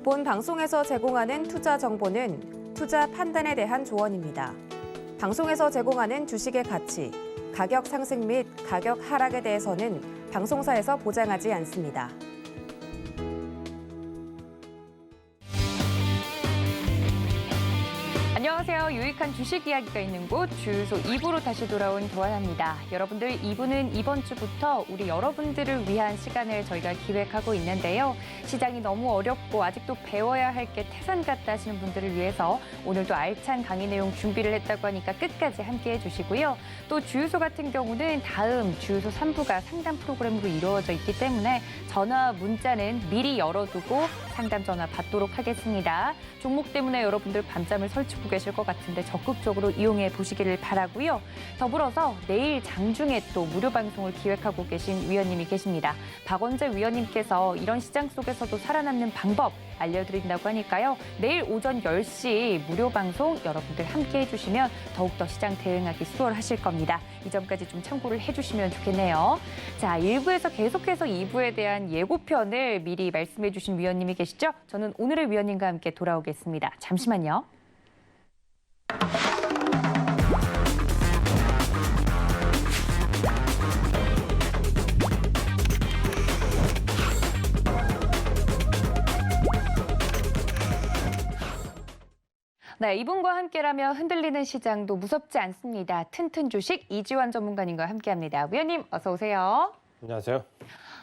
본 방송에서 제공하는 투자 정보는 투자 판단에 대한 조언입니다. 방송에서 제공하는 주식의 가치, 가격 상승 및 가격 하락에 대해서는 방송사에서 보장하지 않습니다. 안녕하세요. 유익한 주식 이야기가 있는 곳 주유소 2부로 다시 돌아온 도하나입니다. 여러분들 2부는 이번 주부터 우리 여러분들을 위한 시간을 저희가 기획하고 있는데요. 시장이 너무 어렵고 아직도 배워야 할 게 태산 같다 하시는 분들을 위해서 오늘도 알찬 강의 내용 준비를 했다고 하니까 끝까지 함께해 주시고요. 또 주유소 같은 경우는 다음 주유소 3부가 상담 프로그램으로 이루어져 있기 때문에 전화, 문자는 미리 열어두고 상담 전화 받도록 하겠습니다. 종목 때문에 여러분들 밤잠을 설치고 계실 것 같은데 적극적으로 이용해 보시기를 바라고요. 더불어서 내일 장중에 또 무료 방송을 기획하고 계신 위원님이 계십니다. 박원재 위원님께서 이런 시장 속에서도 살아남는 방법 알려드린다고 하니까요. 내일 오전 10시 무료 방송 여러분들 함께해 주시면 더욱더 시장 대응하기 수월하실 겁니다. 이 점까지 좀 참고를 해주시면 좋겠네요. 자, 1부에서 계속해서 2부에 대한 예고편을 미리 말씀해 주신 위원님이 계시죠? 저는 오늘의 위원님과 함께 돌아오겠습니다. 잠시만요. 네, 이분과 함께라면 흔들리는 시장도 무섭지 않습니다. 튼튼 주식 이지환 전문가님과 함께합니다. 위원님 어서 오세요. 안녕하세요.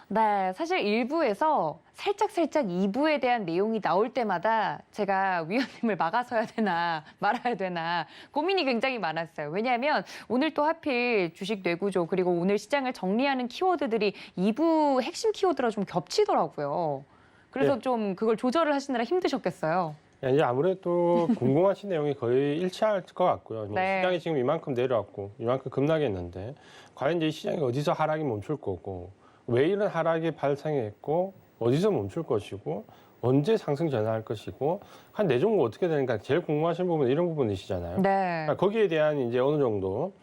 네, 사실 1부에서 살짝 2부에 대한 내용이 나올 때마다 제가 위원님을 막아서야 되나 말아야 되나 고민이 굉장히 많았어요. 왜냐하면 오늘 또 하필 주식 뇌구조 그리고 오늘 시장을 정리하는 키워드들이 2부 핵심 키워드랑 좀 겹치더라고요. 그래서 네. 좀 그걸 조절을 하시느라 힘드셨겠어요. 이제 아무래도 궁금하신 내용이 거의 일치할 것 같고요. 네. 시장이 지금 이만큼 내려왔고 이만큼 급락했는데 과연 이제 이 시장이 어디서 하락이 멈출 거고 왜 이런 하락이 발생했고 어디서 멈출 것이고 언제 상승 전환할 것이고 한 내 종목 어떻게 되는가 제일 궁금하신 부분은 이런 부분이시잖아요. 네. 그러니까 거기에 대한 이제 어느 정도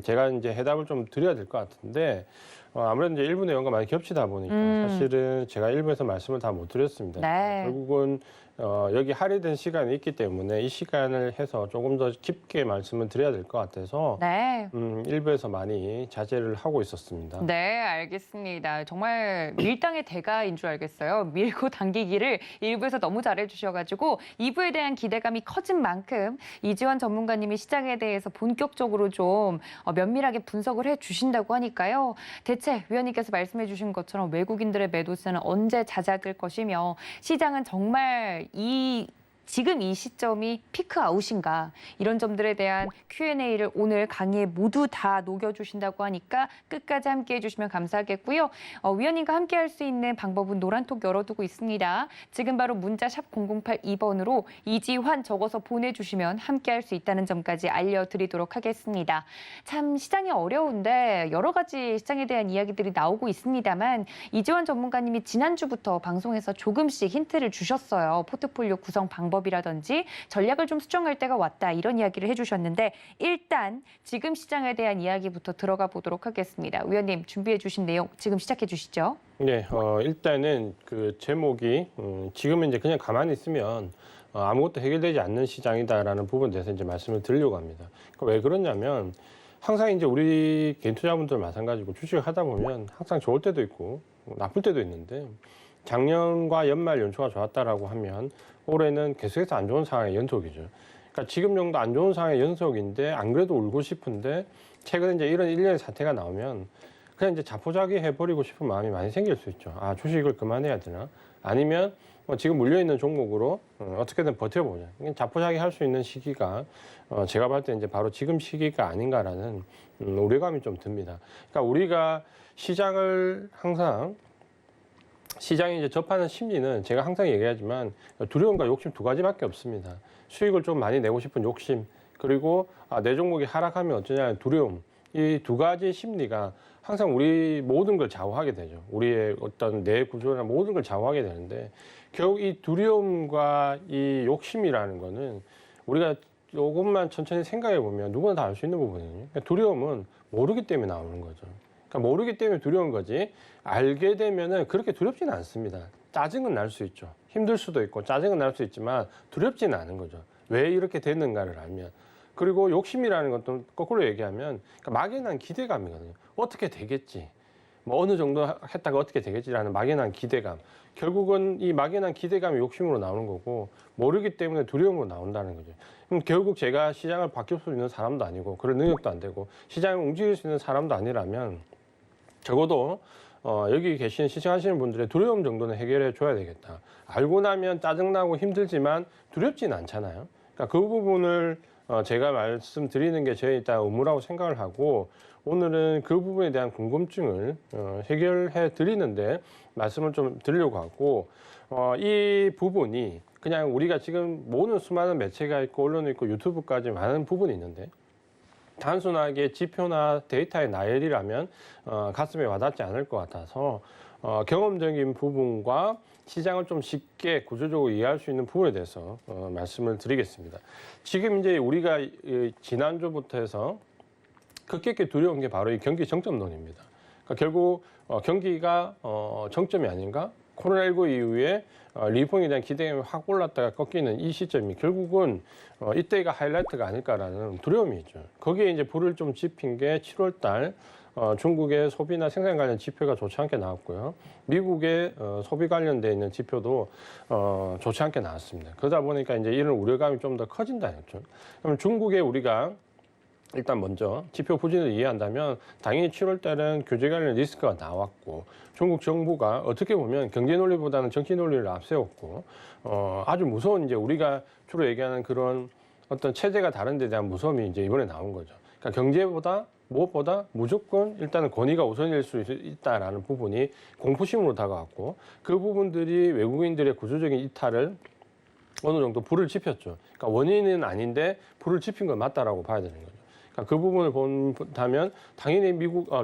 제가 이제 해답을 좀 드려야 될 것 같은데 아무래도 이제 일부 내용과 많이 겹치다 보니까 사실은 제가 일부에서 말씀을 다 못 드렸습니다. 네. 결국은 여기 할애된 시간이 있기 때문에 이 시간을 해서 조금 더 깊게 말씀을 드려야 될 것 같아서 네. 일부에서 많이 자제를 하고 있었습니다. 네, 알겠습니다. 정말 밀당의 대가인 줄 알겠어요. 밀고 당기기를 1부에서 너무 잘해주셔가지고 2부에 대한 기대감이 커진 만큼 이지환 전문가님이 시장에 대해서 본격적으로 좀 면밀하게 분석을 해주신다고 하니까요. 대체 위원님께서 말씀해 주신 것처럼 외국인들의 매도세는 언제 잦아들 것이며 시장은 정말 지금 이 시점이 피크 아웃인가 이런 점들에 대한 Q&A를 오늘 강의에 모두 다 녹여주신다고 하니까 끝까지 함께해 주시면 감사하겠고요. 위원님과 함께할 수 있는 방법은 노란톡 열어두고 있습니다. 지금 바로 문자 샵 0082번으로 이지환 적어서 보내주시면 함께할 수 있다는 점까지 알려드리도록 하겠습니다. 참 시장이 어려운데 여러 가지 시장에 대한 이야기들이 나오고 있습니다만 이지환 전문가님이 지난주부터 방송에서 조금씩 힌트를 주셨어요. 포트폴리오 구성 방법 이라든지 전략을 좀 수정할 때가 왔다 이런 이야기를 해주셨는데 일단 지금 시장에 대한 이야기부터 들어가 보도록 하겠습니다. 위원님 준비해 주신 내용 지금 시작해 주시죠. 네, 일단은 그 제목이 지금은 이제 그냥 가만히 있으면 아무것도 해결되지 않는 시장이다라는 부분에 대해서 이제 말씀을 드리려고 합니다. 그러니까 왜 그러냐면 항상 이제 우리 개인 투자분들 마찬가지고 주식을 하다 보면 항상 좋을 때도 있고 나쁠 때도 있는데 작년과 연말 연초가 좋았다라고 하면 올해는 계속해서 안 좋은 상황의 연속이죠. 그러니까 지금 정도 안 좋은 상황의 연속인데 안 그래도 울고 싶은데 최근에 이제 이런 일련의 사태가 나오면 그냥 이제 자포자기 해버리고 싶은 마음이 많이 생길 수 있죠. 아, 주식을 그만해야 되나? 아니면 지금 물려있는 종목으로 어떻게든 버텨보자. 자포자기 할 수 있는 시기가 제가 봤을 때 이제 바로 지금 시기가 아닌가라는 우려감이 좀 듭니다. 그러니까 우리가 시장을 항상 시장에 이제 접하는 심리는 제가 항상 얘기하지만 두려움과 욕심 두 가지밖에 없습니다. 수익을 좀 많이 내고 싶은 욕심, 그리고 내 종목이 하락하면 어쩌냐는 두려움. 이 두 가지 심리가 항상 우리 모든 걸 좌우하게 되죠. 우리의 어떤 내 구조나 모든 걸 좌우하게 되는데 결국 이 두려움과 이 욕심이라는 거는 우리가 조금만 천천히 생각해 보면 누구나 다 알 수 있는 부분이에요. 그러니까 두려움은 모르기 때문에 나오는 거죠. 그러니까 모르기 때문에 두려운 거지 알게 되면은 그렇게 두렵지는 않습니다. 짜증은 날 수 있죠. 힘들 수도 있고 짜증은 날 수 있지만 두렵지는 않은 거죠. 왜 이렇게 됐는가를 알면. 그리고 욕심이라는 것도 거꾸로 얘기하면 그러니까 막연한 기대감이거든요. 어떻게 되겠지. 뭐 어느 정도 했다가 어떻게 되겠지라는 막연한 기대감. 결국은 이 막연한 기대감이 욕심으로 나오는 거고 모르기 때문에 두려움으로 나온다는 거죠. 그럼 결국 제가 시장을 바뀔 수 있는 사람도 아니고 그런 능력도 안 되고 시장을 움직일 수 있는 사람도 아니라면 적어도 여기 계신 시청하시는 분들의 두려움 정도는 해결해 줘야 되겠다. 알고 나면 짜증나고 힘들지만 두렵진 않잖아요. 그러니까 그 부분을 제가 말씀드리는 게 저희 일단 의무라고 생각을 하고 오늘은 그 부분에 대한 궁금증을 해결해 드리는데 말씀을 좀 드리려고 하고 이 부분이 그냥 우리가 지금 모든 수많은 매체가 있고 언론이 있고 유튜브까지 많은 부분이 있는데 단순하게 지표나 데이터의 나열이라면 가슴에 와닿지 않을 것 같아서 경험적인 부분과 시장을 좀 쉽게 구조적으로 이해할 수 있는 부분에 대해서 말씀을 드리겠습니다. 지금 이제 우리가 지난주부터 해서 급격히 두려운 게 바로 이 경기 정점론입니다. 그러니까 결국 경기가 정점이 아닌가? 코로나19 이후에 리오프닝에 대한 기대감이 확 올랐다가 꺾이는 이 시점이 결국은 이때가 하이라이트가 아닐까라는 두려움이 있죠. 거기에 이제 불을 좀 지핀 게 7월 달 중국의 소비나 생산 관련 지표가 좋지 않게 나왔고요. 미국의 소비 관련돼 있는 지표도 좋지 않게 나왔습니다. 그러다 보니까 이제 이런 우려감이 좀 더 커진다는 거죠. 그럼 중국에 우리가 일단 먼저 지표 부진을 이해한다면 당연히 7월 달은 규제 관련 리스크가 나왔고 중국 정부가 어떻게 보면 경제 논리보다는 정치 논리를 앞세웠고 아주 무서운 이제 우리가 주로 얘기하는 그런 어떤 체제가 다른 데 대한 무서움이 이제 이번에 나온 거죠. 그러니까 경제보다 무엇보다 무조건 일단은 권위가 우선일 수 있다라는 부분이 공포심으로 다가왔고 그 부분들이 외국인들의 구조적인 이탈을 어느 정도 불을 지폈죠. 그러니까 원인은 아닌데 불을 지핀 건 맞다라고 봐야 되는 거죠. 그 부분을 본다면 당연히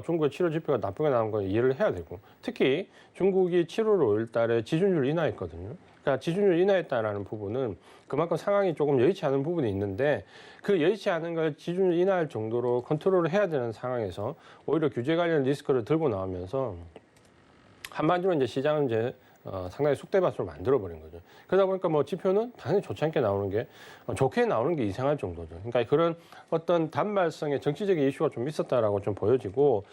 중국의 7월 지표가 나쁘게 나온 건 이해를 해야 되고 특히 중국이 7월 5일 달에 지준율 인하했거든요. 그러니까 지준율 인하했다라는 부분은 그만큼 상황이 조금 여의치 않은 부분이 있는데 그 여의치 않은 걸 지준율 인하할 정도로 컨트롤을 해야 되는 상황에서 오히려 규제 관련 리스크를 들고 나오면서 한마디로 이제 시장은 이제 상당히 쑥대밭으로 만들어버린 거죠. 그러다 보니까 뭐 지표는 당연히 좋지 않게 나오는 게 좋게 나오는 게 이상할 정도죠. 그러니까 그런 어떤 단발성의 정치적인 이슈가 좀 있었다라고 좀 보여지고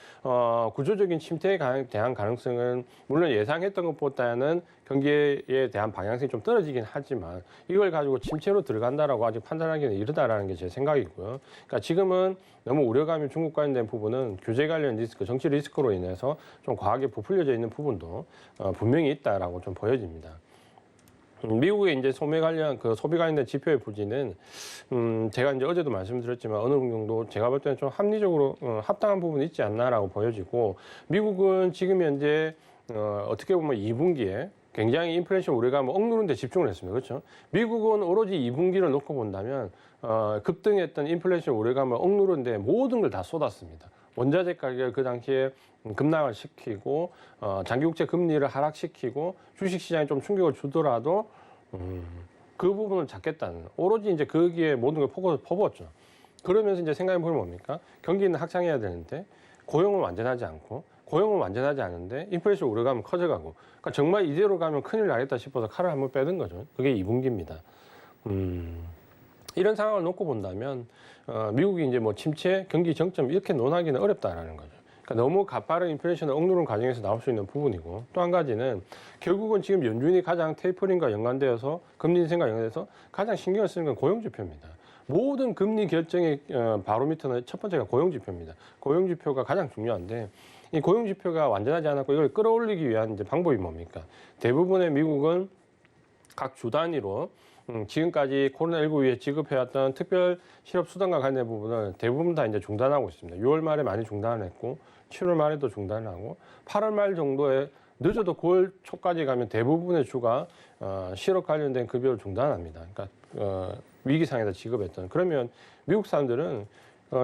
구조적인 침체에 대한 가능성은 물론 예상했던 것보다는 경기에 대한 방향성이 좀 떨어지긴 하지만 이걸 가지고 침체로 들어간다라고 아직 판단하기는 이르다라는 게 제 생각이고요. 그러니까 지금은 너무 우려감이 중국 관련된 부분은 규제 관련 리스크, 정치 리스크로 인해서 좀 과하게 부풀려져 있는 부분도 분명히 있다라고 좀 보여집니다. 미국의 이제 소매 관련 소비 관련된 지표의 부진은 제가 이제 어제도 말씀드렸지만 어느 정도 제가 볼 때는 좀 합리적으로 합당한 부분이 있지 않나라고 보여지고 미국은 지금 현재 어떻게 보면 2분기에 굉장히 인플레이션 우려가 억누른 데 집중을 했습니다. 그렇죠? 미국은 오로지 2분기를 놓고 본다면 급등했던 인플레이션 우려감을 억누른 데 모든 걸 다 쏟았습니다. 원자재 가격을 그 당시에 급락을 시키고 장기국채 금리를 하락시키고 주식시장에 좀 충격을 주더라도 그 부분을 잡겠다는 오로지 이제 거기에 모든 걸 퍼부었죠. 그러면서 이제 생각해 보면 뭡니까? 경기는 확장해야 되는데 고용은 완전하지 않고 고용은 완전하지 않은데 인플레이션 우려감은 커져가고 그러니까 정말 이대로 가면 큰일 나겠다 싶어서 칼을 한번 빼든 거죠. 그게 2분기입니다. 이런 상황을 놓고 본다면 미국이 이제 뭐 침체, 경기 정점 이렇게 논하기는 어렵다라는 거죠. 그러니까 너무 가파른 인플레이션을 억누른 과정에서 나올 수 있는 부분이고 또 한 가지는 결국은 지금 연준이 가장 테이퍼링과 연관되어서 금리 인상과 연관돼서 가장 신경을 쓰는 건 고용 지표입니다. 모든 금리 결정의 바로미터는 첫 번째가 고용 지표입니다. 고용 지표가 가장 중요한데 이 고용 지표가 완전하지 않았고 이걸 끌어올리기 위한 이제 방법이 뭡니까? 대부분의 미국은 각 주 단위로 지금까지 코로나19 이후에 지급해왔던 특별 실업 수당과 관련된 부분을 대부분 다 이제 중단하고 있습니다. 6월 말에 많이 중단을 했고 7월 말에도 중단을 하고 8월 말 정도에 늦어도 9월 초까지 가면 대부분의 주가 실업 관련된 급여를 중단합니다. 그러니까 위기 상황에서 지급했던. 그러면 미국 사람들은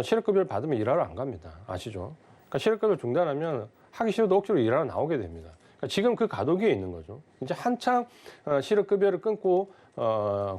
실업급여를 받으면 일하러 안 갑니다. 아시죠? 그러니까 실업급여를 중단하면 하기 싫어도 억지로 일하러 나오게 됩니다. 그러니까 지금 그 가독기에 있는 거죠. 이제 한창 실업급여를 끊고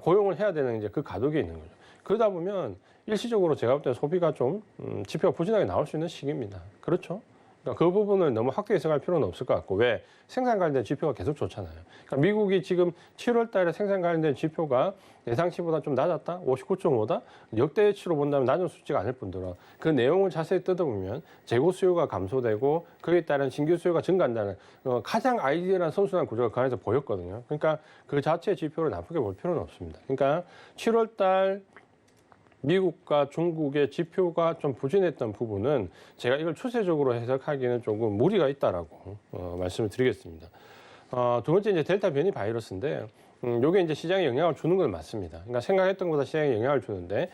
고용을 해야 되는 이제 그 가독기에 있는 거죠. 그러다 보면 일시적으로 제가 볼 때 소비가 좀 지표가 부진하게 나올 수 있는 시기입니다. 그렇죠? 그러니까 그 부분을 너무 확대 해석할 필요는 없을 것 같고 왜 생산 관련된 지표가 계속 좋잖아요. 그러니까 미국이 지금 7월 달에 생산 관련된 지표가 예상치보다 좀 낮았다? 59.5다? 역대치로 본다면 낮은 수치가 아닐 뿐더러 그 내용을 자세히 뜯어보면 재고 수요가 감소되고 그에 따른 신규 수요가 증가한다는 가장 아이디어한 선순환 구조가 그 안에서 보였거든요. 그러니까 그 자체의 지표를 나쁘게 볼 필요는 없습니다. 그러니까 7월 달 미국과 중국의 지표가 좀 부진했던 부분은 제가 이걸 추세적으로 해석하기에는 조금 무리가 있다라고 말씀을 드리겠습니다. 두 번째 이제 델타 변이 바이러스인데, 요게 이제 시장에 영향을 주는 건 맞습니다. 그러니까 생각했던 것보다 시장에 영향을 주는데,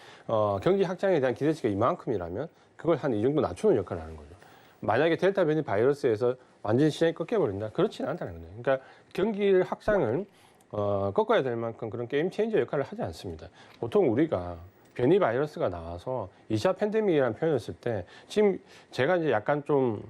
경기 확장에 대한 기대치가 이만큼이라면 그걸 한 이 정도 낮추는 역할을 하는 거죠. 만약에 델타 변이 바이러스에서 완전히 시장이 꺾여버린다? 그렇지는 않다는 거죠. 그러니까 경기 확장을 꺾어야 될 만큼 그런 게임 체인저 역할을 하지 않습니다. 보통 우리가 변이 바이러스가 나와서 2차 팬데믹이라는 표현을 쓸 때 지금 제가 이제 약간 좀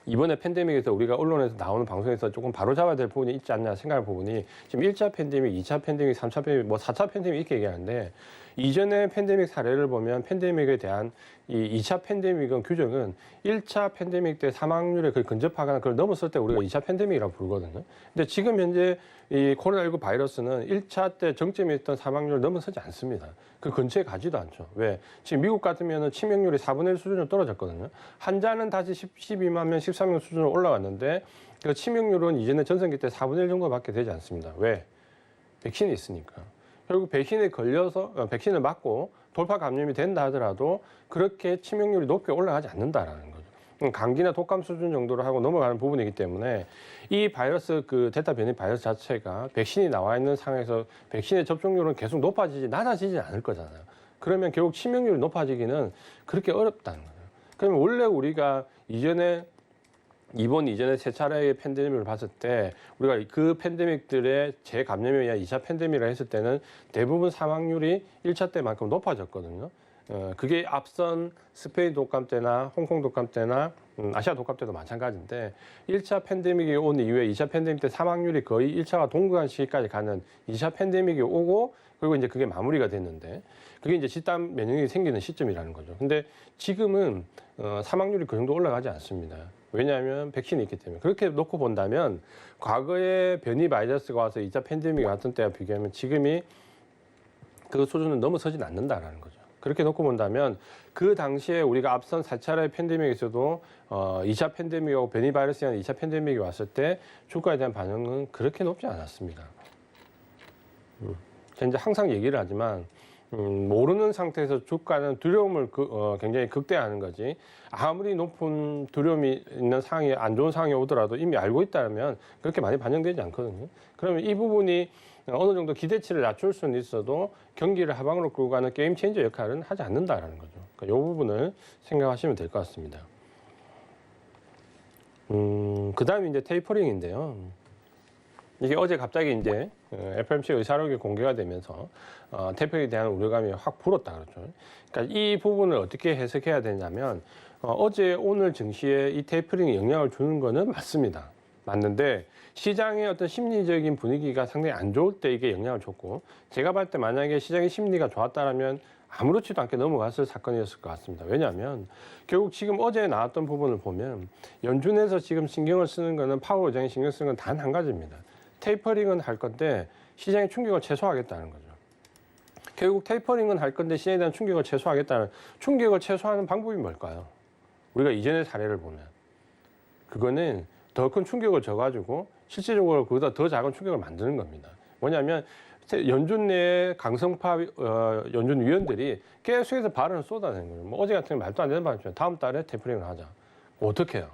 이번에 팬데믹에서 우리가 언론에서 나오는 방송에서 조금 바로잡아야 될 부분이 있지 않냐 생각해 보니 지금 1차 팬데믹, 2차 팬데믹, 3차 팬데믹, 뭐 4차 팬데믹 이렇게 얘기하는데 이전의 팬데믹 사례를 보면 팬데믹에 대한 이 2차 팬데믹은 규정은 1차 팬데믹 때 사망률에 그걸 근접하거나 그걸 넘었을 때 우리가 2차 팬데믹이라고 부르거든요. 근데 지금 현재 이 코로나19 바이러스는 1차 때 정점에 있던 사망률을 넘어서지 않습니다. 그 근처에 가지도 않죠. 왜? 지금 미국 같으면 치명률이 4분의 1 수준으로 떨어졌거든요. 환자는 다시 12만 명, 13명 수준으로 올라왔는데 그 치명률은 이전에 전성기 때 4분의 1 정도밖에 되지 않습니다. 왜? 백신이 있으니까. 결국 백신에 걸려서 백신을 맞고 돌파 감염이 된다 하더라도 그렇게 치명률이 높게 올라가지 않는다라는 거죠. 감기나 독감 수준 정도로 하고 넘어가는 부분이기 때문에 이 바이러스 그 델타 변이 바이러스 자체가 백신이 나와 있는 상황에서 백신의 접종률은 계속 낮아지지 않을 거잖아요. 그러면 결국 치명률이 높아지기는 그렇게 어렵다는 거예요. 그러면 원래 우리가 이번 이전에 세 차례의 팬데믹을 봤을 때 우리가 그 팬데믹들의 재감염에 의한 2차 팬데믹을 했을 때는 대부분 사망률이 1차 때만큼 높아졌거든요. 그게 앞선 스페인 독감 때나 홍콩 독감 때나 아시아 독감 때도 마찬가지인데 1차 팬데믹이 온 이후에 2차 팬데믹 때 사망률이 거의 1차와 동등한 시기까지 가는 2차 팬데믹이 오고 그리고 이제 그게 마무리가 됐는데 그게 이제 집단 면역이 생기는 시점이라는 거죠. 근데 지금은 사망률이 그 정도 올라가지 않습니다. 왜냐하면 백신이 있기 때문에. 그렇게 놓고 본다면 과거에 변이 바이러스가 와서 2차 팬데믹이 왔던 때와 비교하면 지금이 그 수준을 넘어서진 않는다라는 거죠. 그렇게 놓고 본다면 그 당시에 우리가 앞선 4차례 팬데믹에서도 2차 팬데믹하고 변이 바이러스에 의한 2차 팬데믹이 왔을 때 주가에 대한 반응은 그렇게 높지 않았습니다. 이제 항상 얘기를 하지만 모르는 상태에서 주가는 두려움을 굉장히 극대화하는 거지. 아무리 높은 두려움이 있는 상황이 안 좋은 상황이 오더라도 이미 알고 있다면 그렇게 많이 반영되지 않거든요. 그러면 이 부분이 어느 정도 기대치를 낮출 수는 있어도 경기를 하방으로 끌고 가는 게임 체인저 역할은 하지 않는다라는 거죠. 그러니까 이 부분을 생각하시면 될 것 같습니다. 그 다음에 이제 테이퍼링인데요. 이게 어제 갑자기 이제 FOMC 의사록이 공개가 되면서 테이퍼링에 대한 우려감이 확 불었다 그렇죠. 그러니까 이 부분을 어떻게 해석해야 되냐면 어제 오늘 증시에 이 테이퍼링이 영향을 주는 거는 맞습니다. 맞는데 시장의 어떤 심리적인 분위기가 상당히 안 좋을 때 이게 영향을 줬고 제가 봤을 때 만약에 시장의 심리가 좋았다면 아무렇지도 않게 넘어갔을 사건이었을 것 같습니다. 왜냐하면 결국 지금 어제 나왔던 부분을 보면 연준에서 지금 신경을 쓰는 거는 파월 의장이 신경 쓰는 건 단 한 가지입니다. 테이퍼링은 할 건데 시장의 충격을 최소화하겠다는 거죠. 결국 테이퍼링은 할 건데 시장에 대한 충격을 최소화하겠다는 충격을 최소화하는 방법이 뭘까요? 우리가 이전의 사례를 보면 그거는 더 큰 충격을 줘가지고 실질적으로 그보다 더 작은 충격을 만드는 겁니다. 뭐냐면 연준 내의 강성파 연준 위원들이 계속해서 발언을 쏟아내는 거예요. 뭐 어제 같은 경우 말도 안 되는 발언이죠. 다음 달에 테이퍼링을 하자. 어떻게 해요?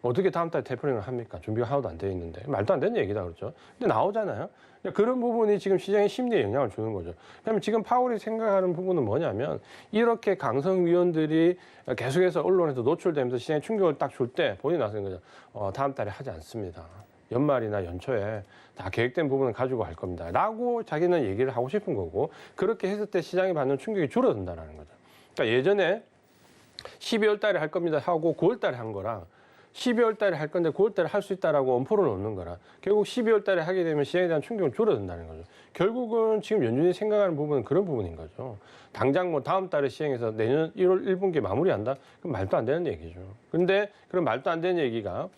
어떻게 다음 달에 테이퍼링을 합니까? 준비가 하나도 안 되어 있는데. 말도 안 되는 얘기다 그렇죠. 근데 나오잖아요. 그런 부분이 지금 시장의 심리에 영향을 주는 거죠. 그러면 지금 파월이 생각하는 부분은 뭐냐면 이렇게 강성위원들이 계속해서 언론에서 노출되면서 시장에 충격을 딱 줄 때 본인이 나서는 거죠. 다음 달에 하지 않습니다. 연말이나 연초에 다 계획된 부분을 가지고 할 겁니다. 라고 자기는 얘기를 하고 싶은 거고 그렇게 했을 때 시장이 받는 충격이 줄어든다는 거죠. 그러니까 예전에 12월 달에 할 겁니다 하고 9월 달에 한 거랑 12월 달에 할 건데 9월 달에 할 수 있다라고 엄포를 놓는 거라 결국 12월 달에 하게 되면 시장에 대한 충격은 줄어든다는 거죠. 결국은 지금 연준이 생각하는 부분은 그런 부분인 거죠. 당장 뭐 다음 달에 시행해서 내년 1월 1분기에 마무리한다? 그럼 말도 안 되는 얘기죠. 근데 그런 말도 안 되는 얘기가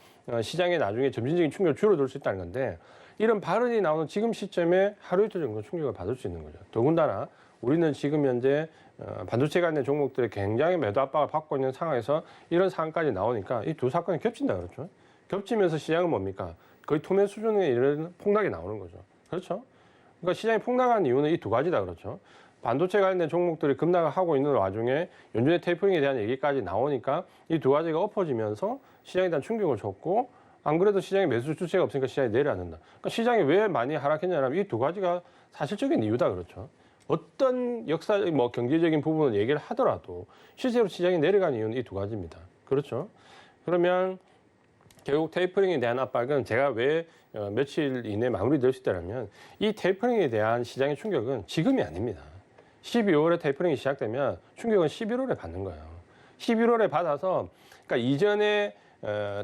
시장에 나중에 점진적인 충격을 줄어들 수 있다는 건데 이런 발언이 나오는 지금 시점에 하루 이틀 정도 충격을 받을 수 있는 거죠. 더군다나 우리는 지금 현재 반도체 관련 종목들이 굉장히 매도 압박을 받고 있는 상황에서 이런 사안까지 나오니까 이 두 사건이 겹친다 그렇죠. 겹치면서 시장은 뭡니까? 거의 투매 수준의 이런 폭락이 나오는 거죠. 그렇죠? 그러니까 시장이 폭락한 이유는 이 두 가지다 그렇죠. 반도체 관련된 종목들이 급락을 하고 있는 와중에 연준의 테이퍼링에 대한 얘기까지 나오니까 이 두 가지가 엎어지면서 시장에 대한 충격을 줬고 안 그래도 시장에 매수 주체가 없으니까 시장이 내려앉는다. 그러니까 시장이 왜 많이 하락했냐면 이 두 가지가 사실적인 이유다 그렇죠. 어떤 역사, 뭐 경제적인 부분을 얘기를 하더라도 실제로 시장이 내려간 이유는 이 두 가지입니다. 그렇죠. 그러면 결국 테이퍼링에 대한 압박은 제가 왜 며칠 이내에 마무리될 수 있다면 이 테이퍼링에 대한 시장의 충격은 지금이 아닙니다. 12월에 테이퍼링이 시작되면 충격은 11월에 받는 거예요. 11월에 받아서 그러니까 이전에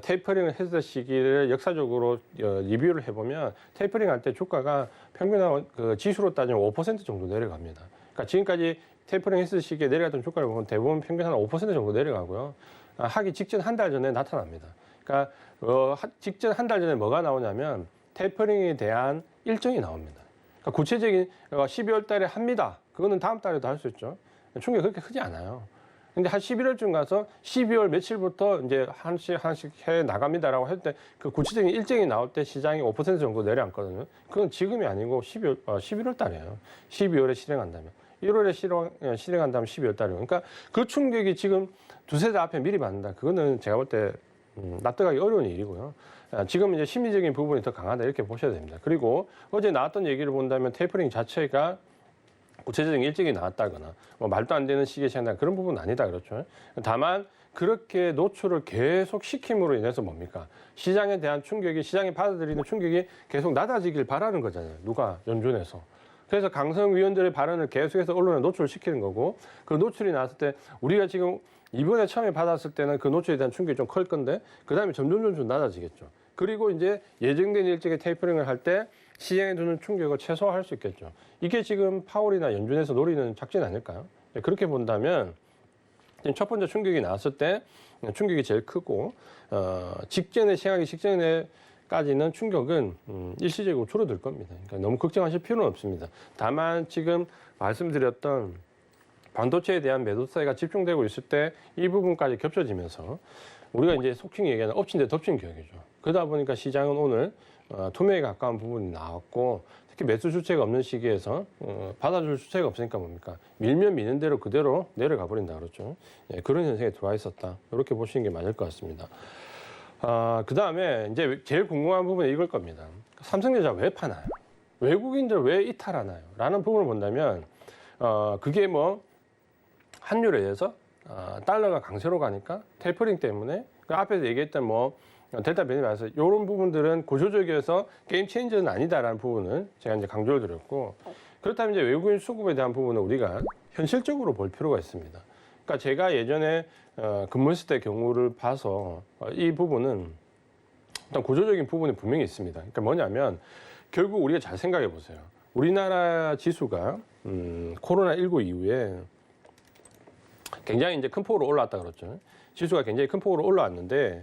테이퍼링을 했을 시기를 역사적으로 리뷰를 해보면 테이퍼링 할 때 주가가 평균 그 지수로 따지면 5% 정도 내려갑니다. 그러니까 지금까지 테이퍼링 했을 시기에 내려갔던 주가를 보면 대부분 평균 한 5% 정도 내려가고요. 하기 직전 한 달 전에 나타납니다. 그러니까 직전 한 달 전에 뭐가 나오냐면 테이퍼링에 대한 일정이 나옵니다. 그러니까 구체적인 12월 달에 합니다. 그거는 다음 달에도 할 수 있죠. 충격이 그렇게 크지 않아요. 근데 한 11월쯤 가서 12월 며칠부터 이제 하나씩 해 나갑니다라고 할 때 그 구체적인 일정이 나올 때 시장이 5% 정도 내려앉거든요. 그건 지금이 아니고 11월 달이에요. 12월에 실행한다면. 1월에 실행한다면 12월 달이에요. 그러니까 그 충격이 지금 두세 달 앞에 미리 받는다. 그거는 제가 볼 때 납득하기 어려운 일이고요. 지금 이제 심리적인 부분이 더 강하다 이렇게 보셔야 됩니다. 그리고 어제 나왔던 얘기를 본다면 테이퍼링 자체가 구체적인 일정이 나왔다거나 뭐 말도 안 되는 시기에 시행한다 그런 부분은 아니다 그렇죠. 다만 그렇게 노출을 계속 시킴으로 인해서 뭡니까? 시장에 대한 충격이 시장이 받아들이는 충격이 계속 낮아지길 바라는 거잖아요. 누가 연준에서. 그래서 강성 위원들의 발언을 계속해서 언론에 노출시키는 거고 그 노출이 나왔을 때 우리가 지금 이번에 처음에 받았을 때는 그 노출에 대한 충격이 좀 클 건데 그다음에 점점 낮아지겠죠. 그리고 이제 예정된 일정의 테이퍼링을 할 때 시장에 주는 충격을 최소화할 수 있겠죠. 이게 지금 파월이나 연준에서 노리는 작전 아닐까요? 그렇게 본다면 첫 번째 충격이 나왔을 때 충격이 제일 크고 직전에 시행하기 직전에까지는 충격은 일시적으로 줄어들 겁니다. 그러니까 너무 걱정하실 필요는 없습니다. 다만 지금 말씀드렸던 반도체에 대한 매도세가 집중되고 있을 때 이 부분까지 겹쳐지면서 우리가 이제 속칭 얘기하는 엎친 데 덮친 격이죠. 그러다 보니까 시장은 오늘 투매에 가까운 부분이 나왔고 특히 매수 주체가 없는 시기에서 받아줄 주체가 없으니까 뭡니까? 밀면 미는 대로 그대로 내려가 버린다 그렇죠. 예, 그런 현상에 들어와 있었다. 이렇게 보시는 게 맞을 것 같습니다. 그다음에 이제 제일 궁금한 부분은 이걸 겁니다. 삼성전자 왜 파나요? 외국인들 왜 이탈하나요? 라는 부분을 본다면 그게 뭐 환율에 의해서 달러가 강세로 가니까 테이퍼링 때문에 그 앞에서 얘기했던 뭐 델타 변이 와서 이런 부분들은 구조적이어서 게임 체인저는 아니다라는 부분을 제가 이제 강조를 드렸고 그렇다면 이제 외국인 수급에 대한 부분은 우리가 현실적으로 볼 필요가 있습니다. 그러니까 제가 예전에 근무했을 때 경우를 봐서 이 부분은 일단 구조적인 부분이 분명히 있습니다. 그러니까 뭐냐면 결국 우리가 잘 생각해 보세요. 우리나라 지수가 코로나19 이후에 굉장히 이제 큰 폭으로 올라왔다 그랬죠. 지수가 굉장히 큰 폭으로 올라왔는데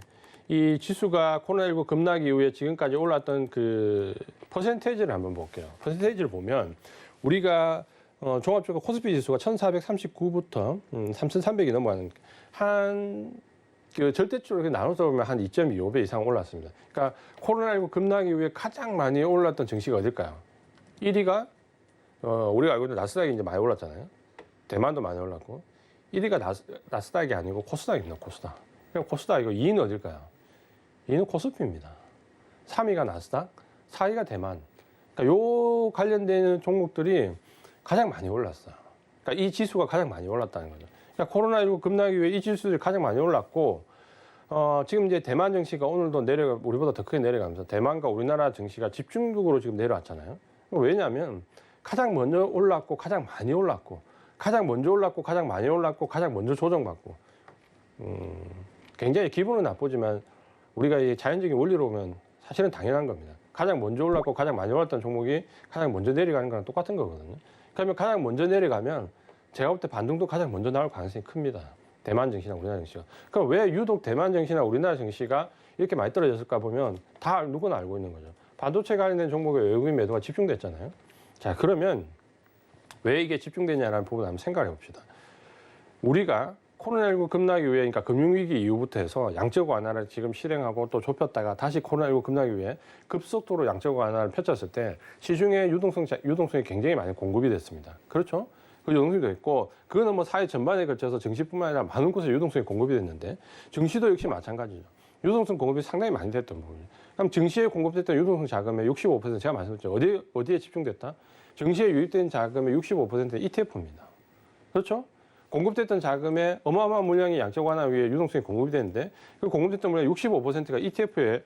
이 지수가 코로나19 급락 이후에 지금까지 올랐던 그 퍼센테이지를 한번 볼게요. 퍼센테이지를 보면 우리가 종합적으로 코스피 지수가 1439부터 3300이 넘어가는 그 절대적으로 나눠서 보면 한 2.25배 이상 올랐습니다. 그러니까 코로나19 급락 이후에 가장 많이 올랐던 증시가 어딜까요? 1위가 우리가 알고 있는 나스닥이 이제 많이 올랐잖아요. 대만도 많이 올랐고 1위가 나스닥이 아니고 코스닥입니다. 코스닥. 그럼 코스닥 이거 2위는 어딜까요? 2위는 코스피입니다. 3위가 나스닥, 4위가 대만. 그러니까 요 관련되는 종목들이 가장 많이 올랐어요. 그러니까 이 지수가 가장 많이 올랐다는 거죠. 그러니까 코로나19 급락 이후에 이 지수들이 가장 많이 올랐고 지금 이제 대만 증시가 오늘도 우리보다 더 크게 내려가면서 대만과 우리나라 증시가 집중적으로 지금 내려왔잖아요. 왜냐하면 가장 먼저 올랐고 가장 많이 올랐고 가장 먼저 올랐고 가장 많이 올랐고 가장 먼저 조정받고 굉장히 기분은 나쁘지만 우리가 이 자연적인 원리로 보면 사실은 당연한 겁니다. 가장 먼저 올랐고 가장 많이 올랐던 종목이 가장 먼저 내려가는 거랑 똑같은 거거든요. 그러면 가장 먼저 내려가면 제가 볼 때 반등도 가장 먼저 나올 가능성이 큽니다. 대만 증시나 우리나라 증시가. 그럼 왜 유독 대만 증시나 우리나라 증시가 이렇게 많이 떨어졌을까 보면 다 누구나 알고 있는 거죠. 반도체 관련된 종목에 외국인 매도가 집중됐잖아요. 자, 그러면 왜 이게 집중되냐라는 부분을 한번 생각해 봅시다. 우리가 코로나19 급락이 이후에, 그러니까 금융위기 이후부터 해서 양적 완화를 지금 실행하고 또 좁혔다가 다시 코로나19 급락 이후에 급속도로 양적 완화를 펼쳤을 때 시중에 유동성이 굉장히 많이 공급이 됐습니다. 그렇죠? 그 유동성도 있고, 그거는 뭐 사회 전반에 걸쳐서 증시뿐만 아니라 많은 곳에 유동성이 공급이 됐는데, 증시도 역시 마찬가지죠. 유동성 공급이 상당히 많이 됐던 부분이에요. 그럼 증시에 공급됐던 유동성 자금의 65% 제가 말씀드렸죠. 어디에 집중됐다? 증시에 유입된 자금의 65%는 ETF입니다. 그렇죠? 공급됐던 자금의 어마어마한 물량이 양적 완화 위에 유동성이 공급이 되는데 그 공급됐던 물량 65%가 ETF에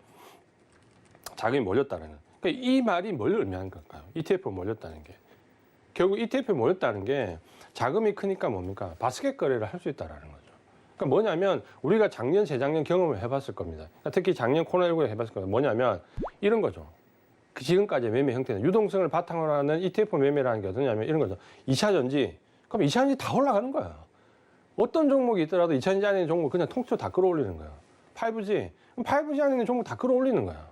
자금이 몰렸다는 거예요. 그러니까 이 말이 뭘 의미하는 걸까요? ETF에 몰렸다는 게. 결국 ETF에 몰렸다는 게 자금이 크니까 뭡니까? 바스켓 거래를 할 수 있다는 거죠. 그러니까 뭐냐면 우리가 작년, 재작년 경험을 해봤을 겁니다. 그러니까 특히 작년 코로나19에 해봤을 겁니다. 뭐냐면 이런 거죠. 그 지금까지의 매매 형태는 유동성을 바탕으로 하는 ETF 매매라는 게 어떠냐면 이런 거죠. 2차 전지. 그럼 2차 전지 다 올라가는 거야. 어떤 종목이 있더라도 2차 전지 안에 있는 종목 그냥 통째로 다 끌어올리는 거야. 5G. 그럼 5G 안에 있는 종목 다 끌어올리는 거야.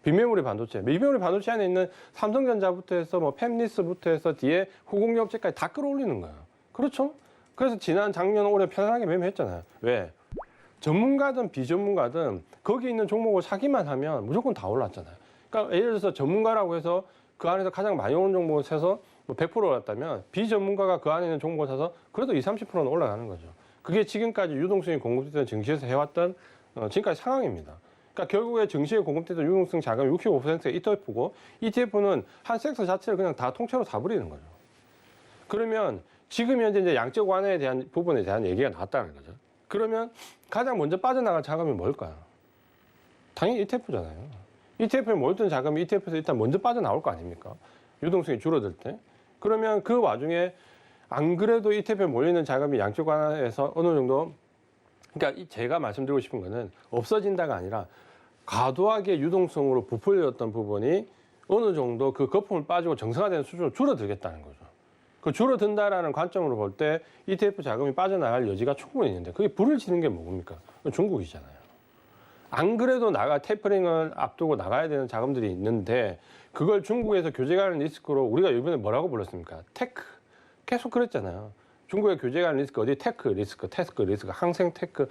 비메모리 반도체. 비메모리 반도체 안에 있는 삼성전자부터 해서 뭐 팹리스부터 해서 뒤에 후공업체까지 다 끌어올리는 거야. 그렇죠? 그래서 지난 작년 올해 편안하게 매매했잖아요. 왜? 전문가든 비전문가든 거기 있는 종목을 사기만 하면 무조건 다 올랐잖아요. 그러니까 예를 들어서 전문가라고 해서 그 안에서 가장 많이 오른 종목을 사서 뭐 100% 올랐다면 비전문가가 그 안에 있는 종목을 사서 그래도 20, 30%는 올라가는 거죠. 그게 지금까지 유동성이 공급됐던 증시에서 해왔던 지금까지 상황입니다. 그러니까 결국에 증시에 공급됐던 유동성 자금 65%가 ETF고 ETF는 한 섹터 자체를 그냥 다 통째로 다 버리는 거죠. 그러면 지금 현재 이제 양적 완화에 대한 부분에 대한 얘기가 나왔다는 거죠. 그러면 가장 먼저 빠져나갈 자금이 뭘까요? 당연히 ETF잖아요. ETF에 몰던 자금이 ETF에서 일단 먼저 빠져나올 거 아닙니까? 유동성이 줄어들 때. 그러면 그 와중에 안 그래도 ETF에 몰리는 자금이 양적 완화에서 어느 정도, 그러니까 제가 말씀드리고 싶은 거는 없어진다가 아니라 과도하게 유동성으로 부풀렸던 부분이 어느 정도 그 거품을 빠지고 정상화되는 수준으로 줄어들겠다는 거죠. 그 줄어든다라는 관점으로 볼 때 ETF 자금이 빠져나갈 여지가 충분히 있는데 그게 불을 지는 게 뭡니까? 중국이잖아요. 안 그래도 테이퍼링을 앞두고 나가야 되는 자금들이 있는데 그걸 중국에서 교제 관련 리스크로 우리가 이번에 뭐라고 불렀습니까? 테크. 계속 그랬잖아요. 중국의 교제 관련 리스크 어디 테크 리스크, 항생 테크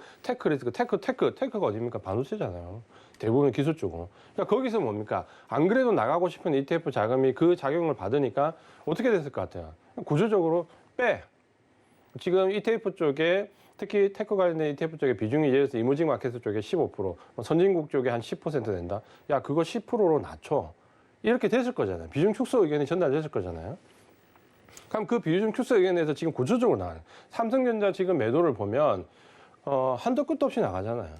리스크, 테크가 어디입니까? 반도체잖아요. 대부분 기술 쪽으로. 그러니까 거기서 뭡니까? 안 그래도 나가고 싶은 ETF 자금이 그 작용을 받으니까 어떻게 됐을 것 같아요? 구조적으로 빼. 지금 ETF 쪽에 특히 테크 관련된 ETF 쪽에 비중이 예를 들어서 이머징 마켓 쪽에 15%, 선진국 쪽에 한 10% 된다. 야, 그거 10%로 낮춰. 이렇게 됐을 거잖아요. 비중 축소 의견이 전달됐을 거잖아요. 그럼 그 비중 축소 의견에 대해서 지금 구조적으로 나와요. 삼성전자 지금 매도를 보면 한도 끝도 없이 나가잖아요.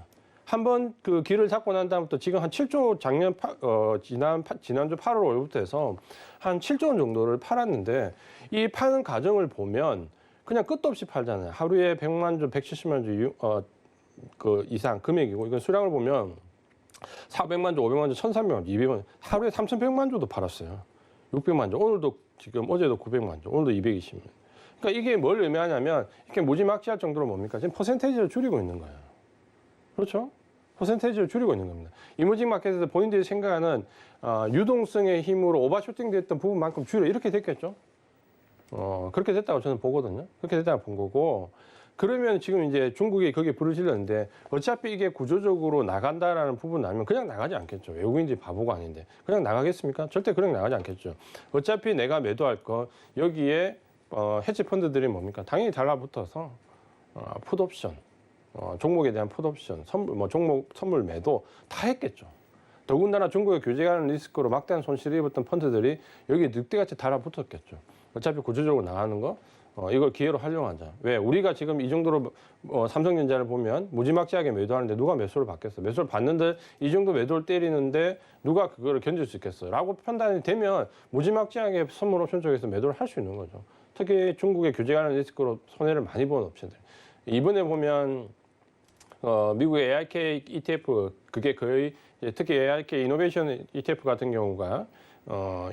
한번 그 길을 잡고 난 다음부터 지금 한 7조 지난주 8월 5일부터 해서 한 7조 원 정도를 팔았는데 이 파는 과정을 보면 그냥 끝도 없이 팔잖아요. 하루에 100만 주, 170만 주 그 이상 금액이고 이건 수량을 보면 400만 주, 500만 주, 1,300만 주, 200만 주, 하루에 3,100만 주도 팔았어요. 600만 주, 오늘도 지금 어제도 900만 주, 오늘도 220만 주. 그러니까 이게 뭘 의미하냐면 이렇게 무지막지할 정도로 뭡니까? 지금 퍼센테이지를 줄이고 있는 거예요. 그렇죠? 퍼센테이지를 줄이고 있는 겁니다. 이머징 마켓에서 본인들이 생각하는 유동성의 힘으로 오버슈팅 됐던 부분만큼 줄여 이렇게 됐겠죠? 그렇게 됐다고 저는 보거든요. 그렇게 됐다고 본 거고. 그러면 지금 이제 중국이 거기에 불을 질렀는데 어차피 이게 구조적으로 나간다라는 부분 아니면 그냥 나가지 않겠죠. 외국인들이 바보가 아닌데. 그냥 나가겠습니까? 절대 그냥 나가지 않겠죠. 어차피 내가 매도할 거 여기에 헤지 펀드들이 뭡니까? 당연히 달라붙어서 풋옵션, 종목에 대한 풋옵션, 종목 선물 매도 다 했겠죠. 더군다나 중국의 규제 관련 리스크로 막대한 손실을 입었던 펀드들이 여기 늑대같이 달라붙었겠죠. 어차피 구조적으로 나가는 거 이걸 기회로 활용하자. 왜? 우리가 지금 이 정도로 삼성전자를 보면 무지막지하게 매도하는데 누가 매수를 받겠어? 매수를 받는데 이 정도 매도를 때리는데 누가 그거를 견딜 수 있겠어? 라고 판단이 되면 무지막지하게 선물 옵션 쪽에서 매도를 할 수 있는 거죠. 특히 중국의 규제 관련 리스크로 손해를 많이 본 옵션들. 이번에 보면 미국의 ARK ETF 그게 거의 특히 ARK 이노베이션 ETF 같은 경우가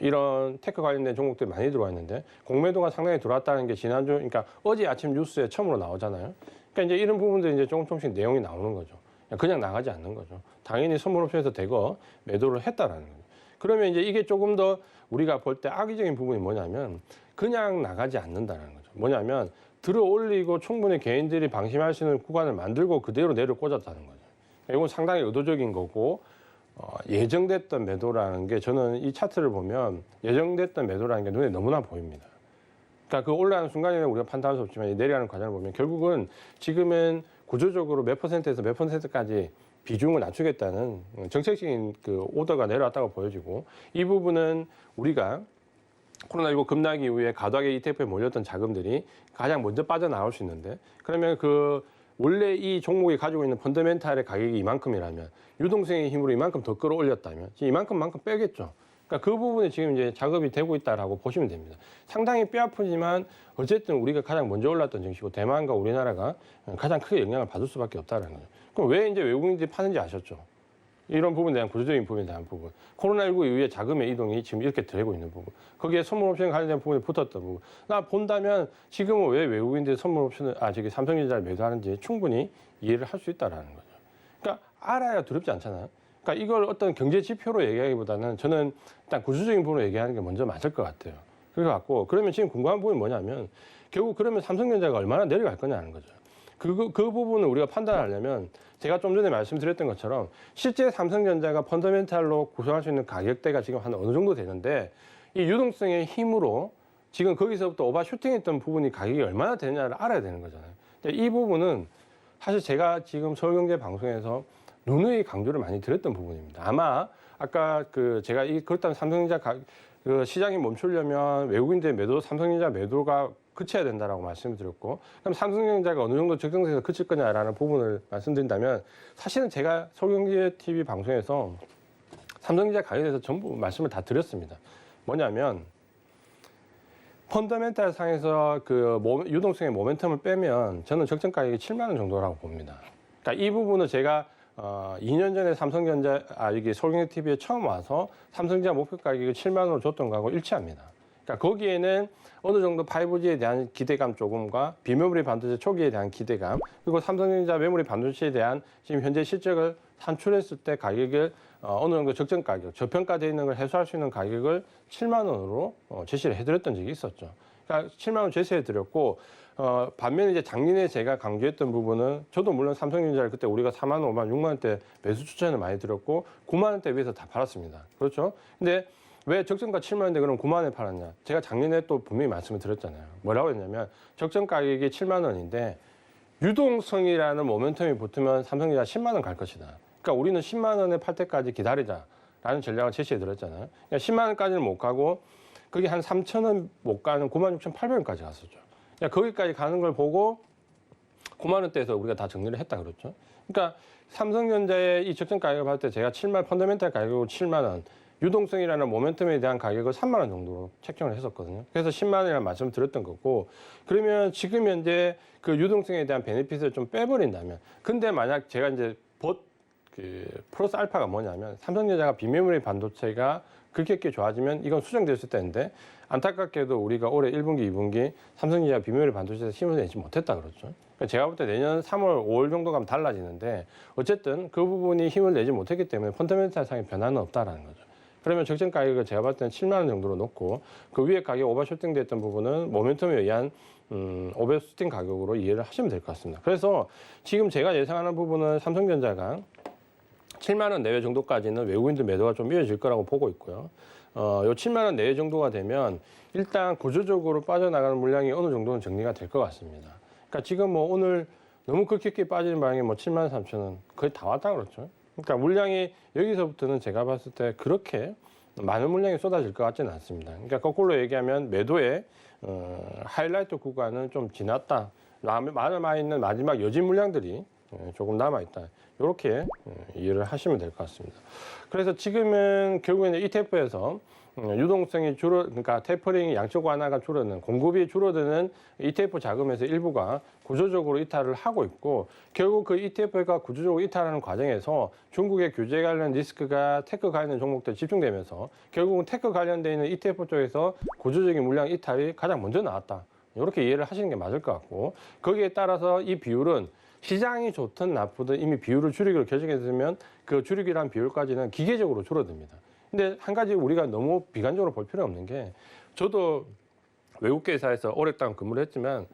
이런 테크 관련된 종목들이 많이 들어와 있는데 공매도가 상당히 들어왔다는 게 지난주, 그러니까 어제 아침 뉴스에 처음으로 나오잖아요. 그러니까 이제 이런 부분들이 이제 조금씩 내용이 나오는 거죠. 그냥 나가지 않는 거죠. 당연히 선물옵션에서 대거 매도를 했다라는 거죠. 그러면 이제 이게 조금 더 우리가 볼 때 악의적인 부분이 뭐냐면 그냥 나가지 않는다는 거죠. 뭐냐면 들어 올리고 충분히 개인들이 방심할 수 있는 구간을 만들고 그대로 내려 꽂았다는 거죠. 이건 상당히 의도적인 거고 예정됐던 매도라는 게 저는 이 차트를 보면 예정됐던 매도라는 게 눈에 너무나 보입니다. 그러니까 그 올라가는 순간에는 우리가 판단할 수 없지만 내려가는 과정을 보면 결국은 지금은 구조적으로 몇 퍼센트에서 몇 퍼센트까지 비중을 낮추겠다는 정책적인 그 오더가 내려왔다고 보여지고 이 부분은 우리가 코로나19 급락 이후에 과도하게 ETF에 몰렸던 자금들이 가장 먼저 빠져나올 수 있는데 그러면 그 원래 이 종목이 가지고 있는 펀더멘탈의 가격이 이만큼이라면 유동성의 힘으로 이만큼 더 끌어올렸다면 이만큼만큼 빼겠죠. 그러니까 그 부분이 지금 이제 작업이 되고 있다라고 보시면 됩니다. 상당히 뼈아프지만 어쨌든 우리가 가장 먼저 올랐던 증시고 대만과 우리나라가 가장 크게 영향을 받을 수밖에 없다는 거죠. 그럼 왜 이제 외국인들이 파는지 아셨죠? 이런 부분에 대한 구조적인 부분에 대한 부분. 코로나19 이후에 자금의 이동이 지금 이렇게 되고 있는 부분. 거기에 선물옵션 관련된 부분이 붙었던 부분. 나 본다면 지금은 왜 외국인들이 선물옵션을, 삼성전자를 매도하는지 충분히 이해를 할 수 있다라는 거죠. 그러니까 알아야 두렵지 않잖아요. 그러니까 이걸 어떤 경제 지표로 얘기하기보다는 저는 일단 구조적인 부분으로 얘기하는 게 먼저 맞을 것 같아요. 그래갖고 그러면 지금 궁금한 부분이 뭐냐면 결국 그러면 삼성전자가 얼마나 내려갈 거냐는 거죠. 그 부분을 우리가 판단하려면 제가 좀 전에 말씀드렸던 것처럼 실제 삼성전자가 펀더멘탈로 구성할 수 있는 가격대가 지금 한 어느 정도 되는데 이 유동성의 힘으로 지금 거기서부터 오버슈팅했던 부분이 가격이 얼마나 되느냐를 알아야 되는 거잖아요. 근데 이 부분은 사실 제가 지금 서울경제 방송에서 누누이 강조를 많이 드렸던 부분입니다. 아마 아까 제가 그렇다면 삼성전자 그 시장이 멈추려면 외국인들의 매도, 삼성전자 매도가 그쳐야 된다라고 말씀을 드렸고, 그럼 삼성전자가 어느 정도 적정세에서 그칠 거냐라는 부분을 말씀드린다면, 사실은 제가 서울경제TV 방송에서 삼성전자 가격에 대해서 전부 말씀을 다 드렸습니다. 뭐냐면, 펀더멘탈 상에서 유동성의 모멘텀을 빼면 저는 적정 가격이 7만 원 정도라고 봅니다. 그러니까 이 부분을 제가 2년 전에 여기 서울경제TV에 처음 와서 삼성전자 목표 가격을 7만 원으로 줬던 거하고 일치합니다. 그러니까 거기에는 어느 정도 5G에 대한 기대감 조금과 비메모리 반도체 초기에 대한 기대감, 그리고 삼성전자 메모리 반도체에 대한 지금 현재 실적을 산출했을 때 가격을 어느 정도 적정 가격, 저평가되어 있는 걸 해소할 수 있는 가격을 7만 원으로 제시를 해드렸던 적이 있었죠. 그러니까 7만 원 제시해드렸고, 반면에 이제 작년에 제가 강조했던 부분은 저도 물론 삼성전자를 그때 우리가 4만 원, 5만 원, 6만 원대 매수 추천을 많이 드렸고 9만 원대 위에서 다 팔았습니다. 그렇죠? 근데 왜 적정가 7만 원인데 그럼 9만 원에 팔았냐? 제가 작년에 또 분명히 말씀을 드렸잖아요. 뭐라고 했냐면 적정 가격이 7만 원인데 유동성이라는 모멘텀이 붙으면 삼성전자 10만 원 갈 것이다. 그러니까 우리는 10만 원에 팔 때까지 기다리자라는 전략을 제시해 드렸잖아요. 그러니까 10만 원까지는 못 가고 그게 한 3천 원 못 가는 96,800원까지 갔었죠. 그러니까 거기까지 가는 걸 보고 9만 원대에서 우리가 다 정리를 했다 그랬죠. 그러니까 삼성전자의 이 적정 가격을 봤을 때 제가 펀더멘탈 가격으로 7만 원, 유동성이라는 모멘텀에 대한 가격을 3만 원 정도로 책정을 했었거든요. 그래서 10만 원이라는 말씀을 드렸던 거고, 그러면 지금 현재 그 유동성에 대한 베네핏을 좀 빼버린다면, 근데 만약 제가 이제 플러스 알파가 뭐냐면 삼성전자가 비메모리 반도체가 급격히 좋아지면 이건 수정됐을 때인데 안타깝게도 우리가 올해 1분기, 2분기 삼성전자 비메모리 반도체에서 힘을 내지 못했다 그렇죠. 그러니까 제가 볼 때 내년 3월, 5월 정도 가면 달라지는데 어쨌든 그 부분이 힘을 내지 못했기 때문에 펀더멘탈 상의 변화는 없다라는 거죠. 그러면 적정 가격을 제가 봤을 때는 7만 원 정도로 놓고 그 위에 가격 오버슈팅 됐던 부분은 모멘텀에 의한 오버슈팅 가격으로 이해를 하시면 될 것 같습니다. 그래서 지금 제가 예상하는 부분은 삼성전자가 7만 원 내외 정도까지는 외국인들 매도가 좀 이어질 거라고 보고 있고요. 요 7만 원 내외 정도가 되면 일단 구조적으로 빠져나가는 물량이 어느 정도는 정리가 될 것 같습니다. 그러니까 지금 뭐 오늘 너무 급격히 빠지는 방향이 뭐 7만 3천 원 거의 다 왔다 그렇죠. 그러니까 물량이 여기서부터는 제가 봤을 때 그렇게 많은 물량이 쏟아질 것 같지는 않습니다. 그러니까 거꾸로 얘기하면 매도의 하이라이트 구간은 좀 지났다. 남아있는 마지막 여진 물량들이 조금 남아있다. 이렇게 이해를 하시면 될 것 같습니다. 그래서 지금은 결국에는 ETF에서 유동성이 그러니까 테이퍼링이 양적 완화가 줄어드는, 공급이 줄어드는 ETF 자금에서 일부가 구조적으로 이탈을 하고 있고, 결국 그 ETF가 구조적으로 이탈하는 과정에서 중국의 규제 관련 리스크가 테크 관련 종목들 집중되면서 결국은 테크 관련돼 있는 ETF 쪽에서 구조적인 물량 이탈이 가장 먼저 나왔다. 이렇게 이해를 하시는 게 맞을 것 같고, 거기에 따라서 이 비율은 시장이 좋든 나쁘든 이미 비율을 줄이기로 결정했으면 그 줄이기란 비율까지는 기계적으로 줄어듭니다. 근데 한 가지 우리가 너무 비관적으로 볼 필요는 없는 게, 저도 외국계 회사에서 오랫동안 근무를 했지만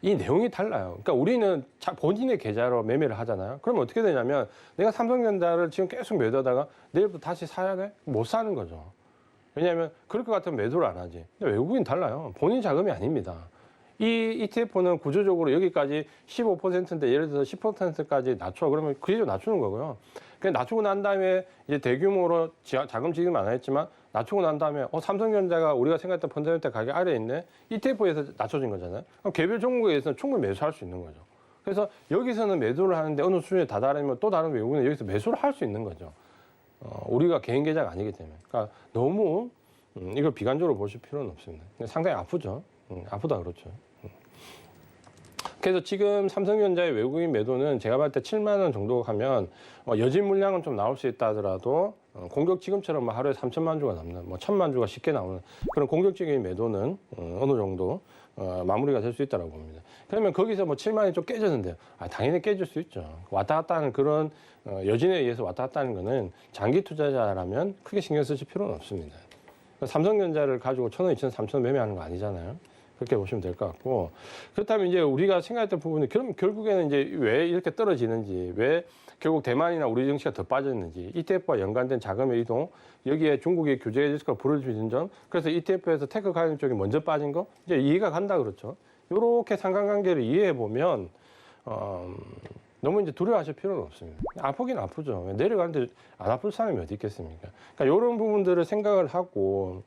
이 내용이 달라요. 그러니까 우리는 본인의 계좌로 매매를 하잖아요. 그러면 어떻게 되냐면 내가 삼성전자를 지금 계속 매도하다가 내일부터 다시 사야 돼? 못 사는 거죠. 왜냐하면 그럴 것 같으면 매도를 안 하지. 근데 외국인 달라요. 본인 자금이 아닙니다. 이 ETF는 구조적으로 여기까지 15%인데 예를 들어서 10%까지 낮춰. 그러면 그게 낮추는 거고요. 그냥 낮추고 난 다음에 이제 대규모로 자금 지금 안 했지만 낮추고 난 다음에 삼성전자가 우리가 생각했던 펀더멘탈 가격 아래에 있네. ETF에서 낮춰진 거잖아요. 그럼 개별 종목에 의해서는 충분히 매수할 수 있는 거죠. 그래서 여기서는 매도를 하는데 어느 수준에 다다르면 또 다른 외국인은 여기서 매수를 할 수 있는 거죠. 우리가 개인 계좌가 아니기 때문에. 그러니까 너무 이걸 비관적으로 보실 필요는 없습니다. 상당히 아프죠. 아프다 그렇죠. 그래서 지금 삼성전자의 외국인 매도는 제가 봤을 때 7만 원 정도 가면 여진 물량은 좀 나올 수 있다 하더라도 공격 지금처럼 하루에 3천만 주가 넘는 1,000만 주가 쉽게 나오는 그런 공격적인 매도는 어느 정도 마무리가 될 수 있다고 봅니다. 그러면 거기서 7만 원이 좀 깨졌는데요. 당연히 깨질 수 있죠. 왔다 갔다 하는 그런 여진에 의해서 왔다 갔다 하는 거는 장기 투자자라면 크게 신경 쓰실 필요는 없습니다. 삼성전자를 가지고 1,000원, 2,000원, 3,000원 매매하는 거 아니잖아요. 그렇게 보시면 될 것 같고, 그렇다면 이제 우리가 생각했던 부분이 그럼 결국에는 이제 왜 이렇게 떨어지는지, 왜 결국 대만이나 우리 증시가 더 빠졌는지, ETF와 연관된 자금의 이동, 여기에 중국의 규제 리스크가 불어지는 점, 그래서 ETF에서 테크 관련 쪽이 먼저 빠진 거, 이제 이해가 간다 그렇죠. 이렇게 상관관계를 이해해 보면 너무 이제 두려워하실 필요는 없습니다. 아프긴 아프죠. 내려가는데 안 아플 사람이 어디 있겠습니까? 그러니까 이런 부분들을 생각을 하고.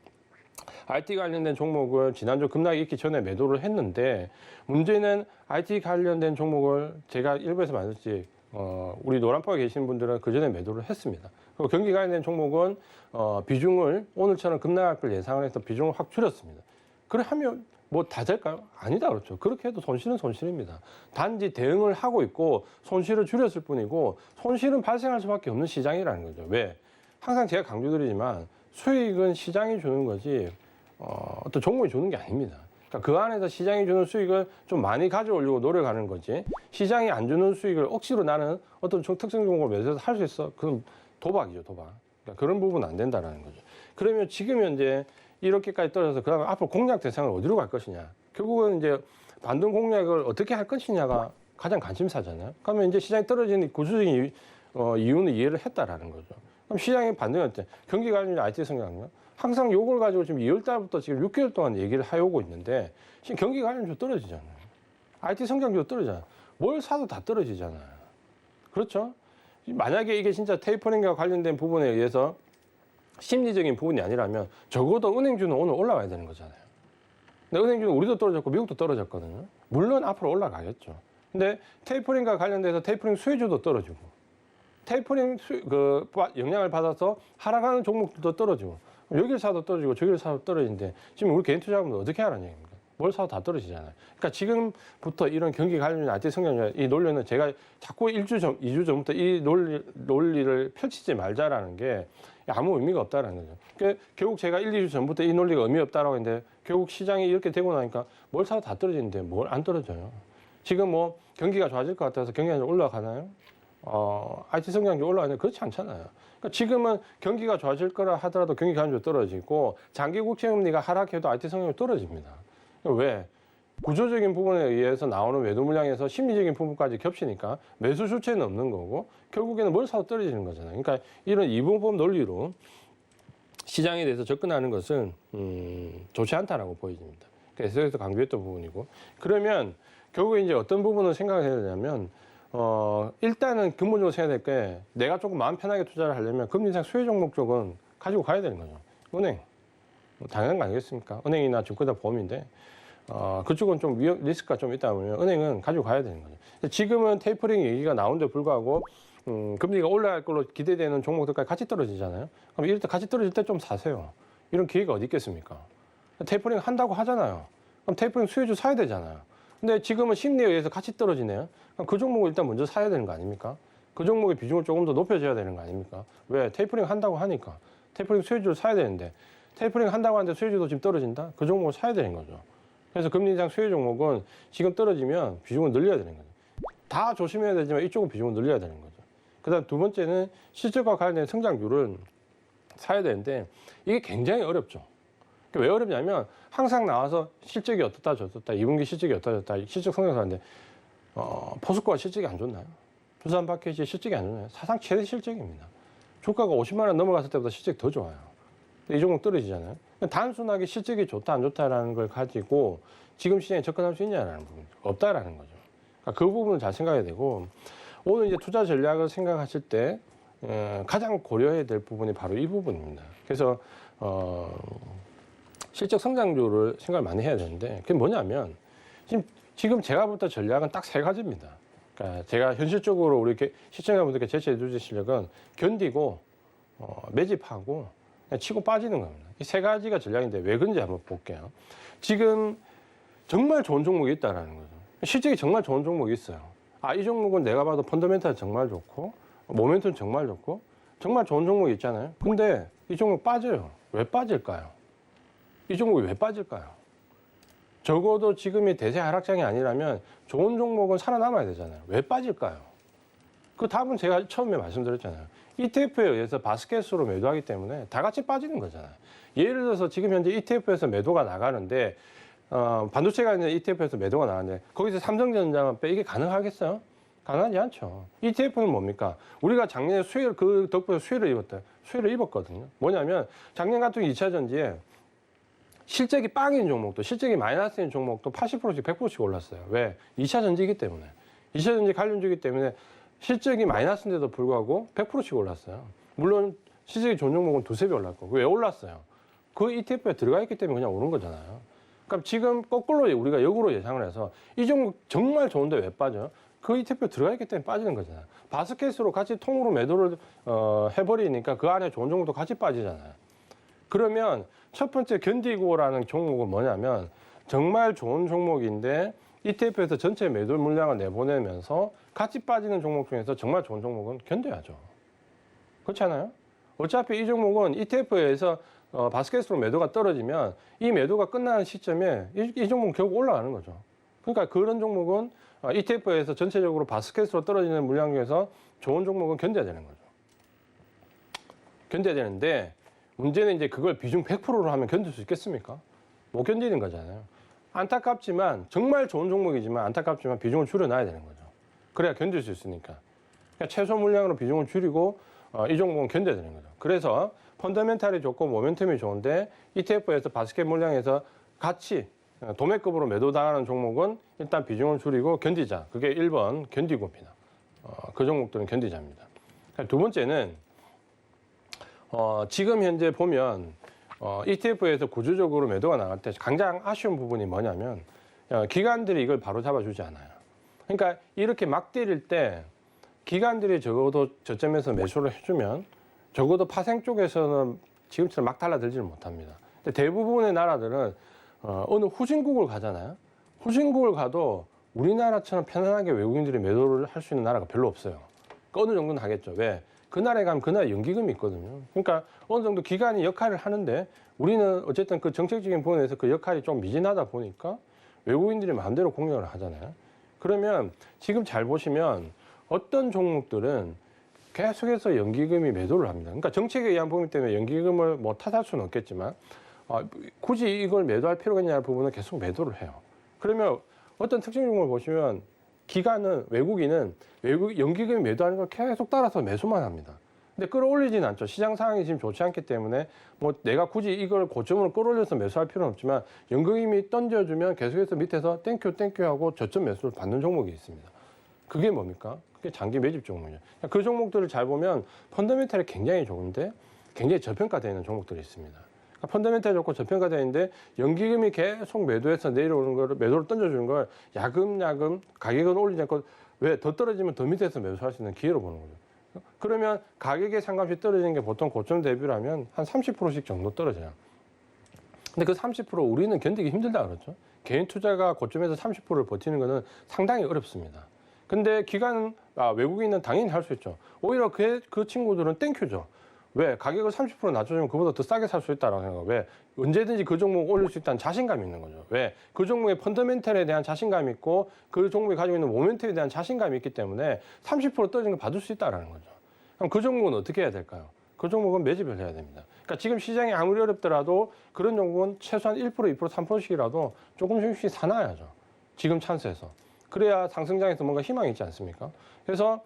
IT 관련된 종목을 지난주 급락이 있기 전에 매도를 했는데, 문제는 IT 관련된 종목을 제가 일부에서 말했지, 우리 노란바에 계신 분들은 그 전에 매도를 했습니다. 그리고 경기 관련된 종목은 비중을 오늘처럼 급락할 걸 예상을 해서 비중을 확 줄였습니다. 그래 하면 뭐 다 될까요? 아니다 그렇죠. 그렇게 해도 손실은 손실입니다. 단지 대응을 하고 있고 손실을 줄였을 뿐이고 손실은 발생할 수밖에 없는 시장이라는 거죠. 왜? 항상 제가 강조드리지만 수익은 시장이 주는 거지 어떤 종목이 주는 게 아닙니다. 그러니까 그 안에서 시장이 주는 수익을 좀 많이 가져오려고 노력하는 거지, 시장이 안 주는 수익을 억지로 나는 어떤 특정 종목을 매수해서 할 수 있어? 그건 도박이죠, 도박. 그러니까 그런 부분은 안 된다라는 거죠. 그러면 지금 현재 이렇게까지 떨어져서 그다음에 앞으로 공략 대상을 어디로 갈 것이냐, 결국은 이제 반등 공략을 어떻게 할 것이냐가 가장 관심사잖아요. 그러면 이제 시장이 떨어지는 구조적인 이유는 이해를 했다라는 거죠. 그럼 시장의 반등할 때 경기 관련 IT 성장률, 항상 요걸 가지고 지금 2월 달부터 지금 6개월 동안 얘기를 해오고 있는데 지금 경기 관련주 떨어지잖아요. IT 성장률도 떨어지잖아요. 뭘 사도 다 떨어지잖아요. 그렇죠? 만약에 이게 진짜 테이퍼링과 관련된 부분에 의해서 심리적인 부분이 아니라면 적어도 은행주는 오늘 올라가야 되는 거잖아요. 근데 은행주는 우리도 떨어졌고 미국도 떨어졌거든요. 물론 앞으로 올라가겠죠. 근데 테이퍼링과 관련돼서 테이퍼링 수혜주도 떨어지고, 테이퍼링 영향을 받아서 하락하는 종목들도 떨어지고, 여기를 사도 떨어지고 저기를 사도 떨어지는데 지금 우리 개인 투자자분들 어떻게 하라는 얘기입니까? 뭘 사도 다 떨어지잖아요. 그러니까 지금부터 이런 경기 관련 IT 성장률 이 논리는 제가 자꾸 2주 전부터 이 논리를 펼치지 말자라는 게 아무 의미가 없다라는 거죠. 그러니까 결국 제가 1, 2주 전부터 이 논리가 의미 없다라고 했는데 결국 시장이 이렇게 되고 나니까 뭘 사도 다 떨어지는데 뭘 안 떨어져요. 지금 뭐 경기가 좋아질 것 같아서 경기가 올라가나요? IT 성장률 올라가냐? 그렇지 않잖아요. 그러니까 지금은 경기가 좋아질 거라 하더라도 경기 가능성이 떨어지고 장기 국채금리가 하락해도 IT 성장률이 떨어집니다. 왜? 구조적인 부분에 의해서 나오는 매도 물량에서 심리적인 부분까지 겹치니까 매수 주체는 없는 거고 결국에는 뭘 사도 떨어지는 거잖아요. 그러니까 이런 이분법 논리로 시장에 대해서 접근하는 것은 좋지 않다라고 보여집니다. 그래서 계속해서 강조했던 부분이고, 그러면 결국에 이제 어떤 부분을 생각을 해야 되냐면 일단은 근본적으로 생각해야 될 게, 내가 조금 마음 편하게 투자를 하려면 금리 인상 수혜 종목 쪽은 가지고 가야 되는 거죠. 은행 당연한 거 아니겠습니까? 은행이나 증권사 보험인데 그쪽은 좀 리스크가 좀 있다 보면 은행은 가지고 가야 되는 거죠. 지금은 테이퍼링 얘기가 나오는데 불구하고 금리가 올라갈 걸로 기대되는 종목들까지 같이 떨어지잖아요. 그럼 이럴 때 같이 떨어질 때 좀 사세요. 이런 기회가 어디 있겠습니까? 테이퍼링 한다고 하잖아요. 그럼 테이퍼링 수혜주 사야 되잖아요. 근데 지금은 심리에 의해서 같이 떨어지네요. 그럼 그 종목을 일단 먼저 사야 되는 거 아닙니까? 그 종목의 비중을 조금 더 높여줘야 되는 거 아닙니까? 왜? 테이퍼링 한다고 하니까. 테이퍼링 수혜주를 사야 되는데 테이퍼링 한다고 하는데 수혜주도 지금 떨어진다? 그 종목을 사야 되는 거죠. 그래서 금리 인상 수혜 종목은 지금 떨어지면 비중을 늘려야 되는 거죠. 다 조심해야 되지만 이쪽은 비중을 늘려야 되는 거죠. 그다음 두 번째는 실적과 관련된 성장률을 사야 되는데 이게 굉장히 어렵죠. 왜 어렵냐면 항상 나와서 실적이 어떻다 저떻다 2분기 실적이 어떻다 저렇다 실적 성장하는데 포스코가 실적이 안 좋나요? 두산 파켓이 실적이 안 좋나요? 사상 최대 실적입니다. 주가가 50만 원 넘어갔을 때보다 실적이 더 좋아요. 이 종목 떨어지잖아요. 단순하게 실적이 좋다 안 좋다라는 걸 가지고 지금 시장에 접근할 수 있냐라는 부분 없다라는 거죠. 그러니까 그 부분을 잘 생각해야 되고 오늘 이제 투자 전략을 생각하실 때 가장 고려해야 될 부분이 바로 이 부분입니다. 그래서 실적 성장률을 생각을 많이 해야 되는데 그게 뭐냐면 지금 제가 볼 때 전략은 딱 세 가지입니다. 그러니까 제가 현실적으로 우리 시청자분들께 제시해 주실 실력은 견디고 매집하고 치고 빠지는 겁니다. 이 세 가지가 전략인데 왜 그런지 한번 볼게요. 지금 정말 좋은 종목이 있다라는 거죠. 실적이 정말 좋은 종목이 있어요. 이 종목은 내가 봐도 펀더멘탈 정말 좋고 모멘텀 정말 좋고 정말 좋은 종목이 있잖아요. 근데 이 종목 빠져요. 왜 빠질까요? 이 종목이 왜 빠질까요? 적어도 지금이 대세 하락장이 아니라면 좋은 종목은 살아남아야 되잖아요. 왜 빠질까요? 그 답은 제가 처음에 말씀드렸잖아요. ETF에 의해서 바스켓으로 매도하기 때문에 다 같이 빠지는 거잖아요. 예를 들어서 지금 현재 ETF에서 매도가 나가는데 반도체가 있는 ETF에서 매도가 나가는데 거기서 삼성전자만 빼 이게 가능하겠어요? 가능하지 않죠. ETF는 뭡니까? 우리가 작년에 수혜를 그 덕분에 수혜를 입었거든요. 뭐냐면 작년 같은 2차 전지에 실적이 빵인 종목도 실적이 마이너스인 종목도 80%씩 100%씩 올랐어요. 왜? 2차 전지이기 때문에. 2차 전지 관련주이기 때문에 실적이 마이너스인데도 불구하고 100%씩 올랐어요. 물론 실적이 좋은 종목은 두세 배 올랐고. 왜 올랐어요? 그 ETF에 들어가 있기 때문에 그냥 오른 거잖아요. 그럼 지금 거꾸로 우리가 역으로 예상을 해서 이 종목 정말 좋은데 왜 빠져? 그 ETF에 들어가 있기 때문에 빠지는 거잖아요. 바스켓으로 같이 통으로 매도를 해버리니까 그 안에 좋은 종목도 같이 빠지잖아요. 그러면 첫 번째 견디고라는 종목은 뭐냐면 정말 좋은 종목인데 ETF에서 전체 매도 물량을 내보내면서 같이 빠지는 종목 중에서 정말 좋은 종목은 견뎌야죠. 그렇잖아요? 어차피 이 종목은 ETF에서 바스켓으로 매도가 떨어지면 이 매도가 끝나는 시점에 이 종목은 결국 올라가는 거죠. 그러니까 그런 종목은 ETF에서 전체적으로 바스켓으로 떨어지는 물량 중에서 좋은 종목은 견뎌야 되는 거죠. 견뎌야 되는데 문제는 이제 그걸 비중 100%로 하면 견딜 수 있겠습니까? 못 견디는 거잖아요. 안타깝지만 정말 좋은 종목이지만 안타깝지만 비중을 줄여놔야 되는 거죠. 그래야 견딜 수 있으니까. 그러니까 최소 물량으로 비중을 줄이고 이 종목은 견뎌야 되는 거죠. 그래서 펀더멘탈이 좋고 모멘텀이 좋은데 ETF에서 바스켓 물량에서 같이 도매급으로 매도당하는 종목은 일단 비중을 줄이고 견디자. 그게 1번 견디고입니다. 그 종목들은 견디자입니다. 두 번째는 지금 현재 보면 ETF에서 구조적으로 매도가 나갈 때 가장 아쉬운 부분이 뭐냐면 기관들이 이걸 바로 잡아주지 않아요. 그러니까 이렇게 막 때릴 때 기관들이 적어도 저점에서 매수를 해주면 적어도 파생 쪽에서는 지금처럼 막 달라들지를 못합니다. 근데 대부분의 나라들은 어느 후진국을 가잖아요. 후진국을 가도 우리나라처럼 편안하게 외국인들이 매도를 할 수 있는 나라가 별로 없어요. 그러니까 어느 정도는 하겠죠. 왜? 그 나라에 가면 그 나라 연기금이 있거든요. 그러니까 어느 정도 기관이 역할을 하는데 우리는 어쨌든 그 정책적인 부분에서 그 역할이 좀 미진하다 보니까 외국인들이 마음대로 공략을 하잖아요. 그러면 지금 잘 보시면 어떤 종목들은 계속해서 연기금이 매도를 합니다. 그러니까 정책에 의한 부분 때문에 연기금을 뭐 탓할 수는 없겠지만 굳이 이걸 매도할 필요가 있냐는 부분은 계속 매도를 해요. 그러면 어떤 특징 종목을 보시면 기관은 외국인은 연기금이 매도하는 걸 계속 따라서 매수만 합니다. 근데 끌어올리진 않죠. 시장 상황이 지금 좋지 않기 때문에 뭐 내가 굳이 이걸 고점으로 끌어올려서 매수할 필요는 없지만 연기금이 던져주면 계속해서 밑에서 땡큐 하고 저점 매수를 받는 종목이 있습니다. 그게 뭡니까? 그게 장기 매집 종목이에요. 그 종목들을 잘 보면 펀더멘탈이 굉장히 좋은데 굉장히 저평가되어 있는 종목들이 있습니다. 그러니까 펀더멘탈 좋고 저평가되어 있는데 연기금이 계속 매도해서 내려오는 거를 매도로 던져주는 걸 야금야금 가격은 올리지 않고 왜 더 떨어지면 더 밑에서 매수할 수 있는 기회로 보는 거죠. 그러면 가격에 상관없이 떨어지는 게 보통 고점 대비라면 한 30%씩 정도 떨어져요. 근데 그 30% 우리는 견디기 힘들다 그렇죠. 개인 투자가 고점에서 30%를 버티는 거는 상당히 어렵습니다. 근데 외국인은 당연히 할 수 있죠. 오히려 그 친구들은 땡큐죠. 왜? 가격을 30% 낮춰주면 그보다 더 싸게 살 수 있다라고 생각. 왜? 언제든지 그 종목 올릴 수 있다는 자신감이 있는 거죠. 왜? 그 종목의 펀더멘털에 대한 자신감이 있고 그 종목이 가지고 있는 모멘텀에 대한 자신감이 있기 때문에 30% 떨어진 걸 받을 수 있다라는 거죠. 그럼 그 종목은 어떻게 해야 될까요? 그 종목은 매집을 해야 됩니다. 그러니까 지금 시장이 아무리 어렵더라도 그런 종목은 최소한 1%, 2%, 3%씩이라도 조금씩 사놔야죠. 지금 찬스에서. 그래야 상승장에서 뭔가 희망이 있지 않습니까? 그래서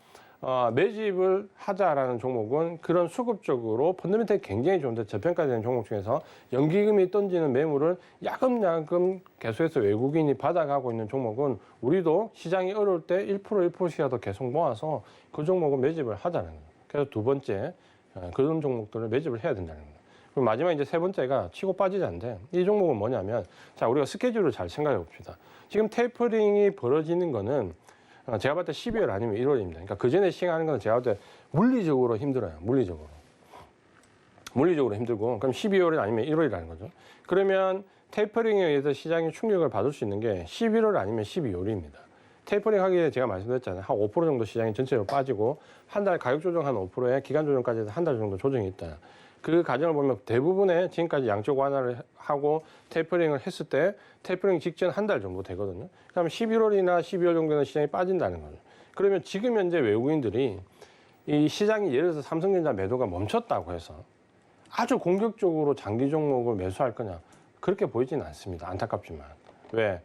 매집을 하자라는 종목은 그런 수급적으로 펀더멘털이 굉장히 좋은데 저평가되는 종목 중에서 연기금이 던지는 매물을 야금야금 계속해서 외국인이 받아가고 있는 종목은 우리도 시장이 어려울 때 1%, 1%씩이라도 계속 모아서 그 종목은 매집을 하자는 거예요. 그래서 두 번째, 그런 종목들을 매집을 해야 된다는 거예요. 그리고 마지막 이제 세 번째가 치고 빠지자인데 이 종목은 뭐냐면 자, 우리가 스케줄을 잘 생각해 봅시다. 지금 테이퍼링이 벌어지는 거는 제가 봤을 때 12월 아니면 1월입니다. 그러니까 그 전에 시행하는 건 제가 볼 때 물리적으로 힘들어요. 물리적으로 힘들고 그럼 12월이 아니면 1월이라는 거죠. 그러면 테이퍼링에 의해서 시장이 충격을 받을 수 있는 게 11월 아니면 12월입니다. 테이퍼링 하기에 제가 말씀드렸잖아요. 한 5% 정도 시장이 전체로 빠지고 한 달 가격 조정 한 5%에 기간 조정까지 해서 한 달 정도 조정이 있다. 그 과정을 보면 대부분의 지금까지 양적 완화를 하고 테이퍼링을 했을 때 테이퍼링 직전 한 달 정도 되거든요. 그러면 11월이나 12월 정도는 시장이 빠진다는 거죠. 그러면 지금 현재 외국인들이 이 시장이 예를 들어서 삼성전자 매도가 멈췄다고 해서 아주 공격적으로 장기 종목을 매수할 거냐? 그렇게 보이지는 않습니다. 안타깝지만. 왜?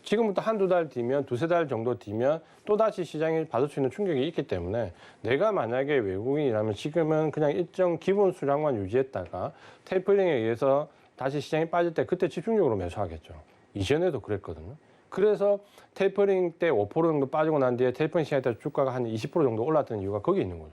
지금부터 한두 달 뒤면, 두세 달 정도 뒤면 또다시 시장이 받을 수 있는 충격이 있기 때문에 내가 만약에 외국인이라면 지금은 그냥 일정 기본 수량만 유지했다가 테이퍼링에 의해서 다시 시장이 빠질 때 그때 집중적으로 매수하겠죠. 이전에도 그랬거든요. 그래서 테이퍼링 때 5% 정도 빠지고 난 뒤에 테이퍼링 시장에 따라 주가가 한 20% 정도 올랐던 이유가 거기 있는 거죠.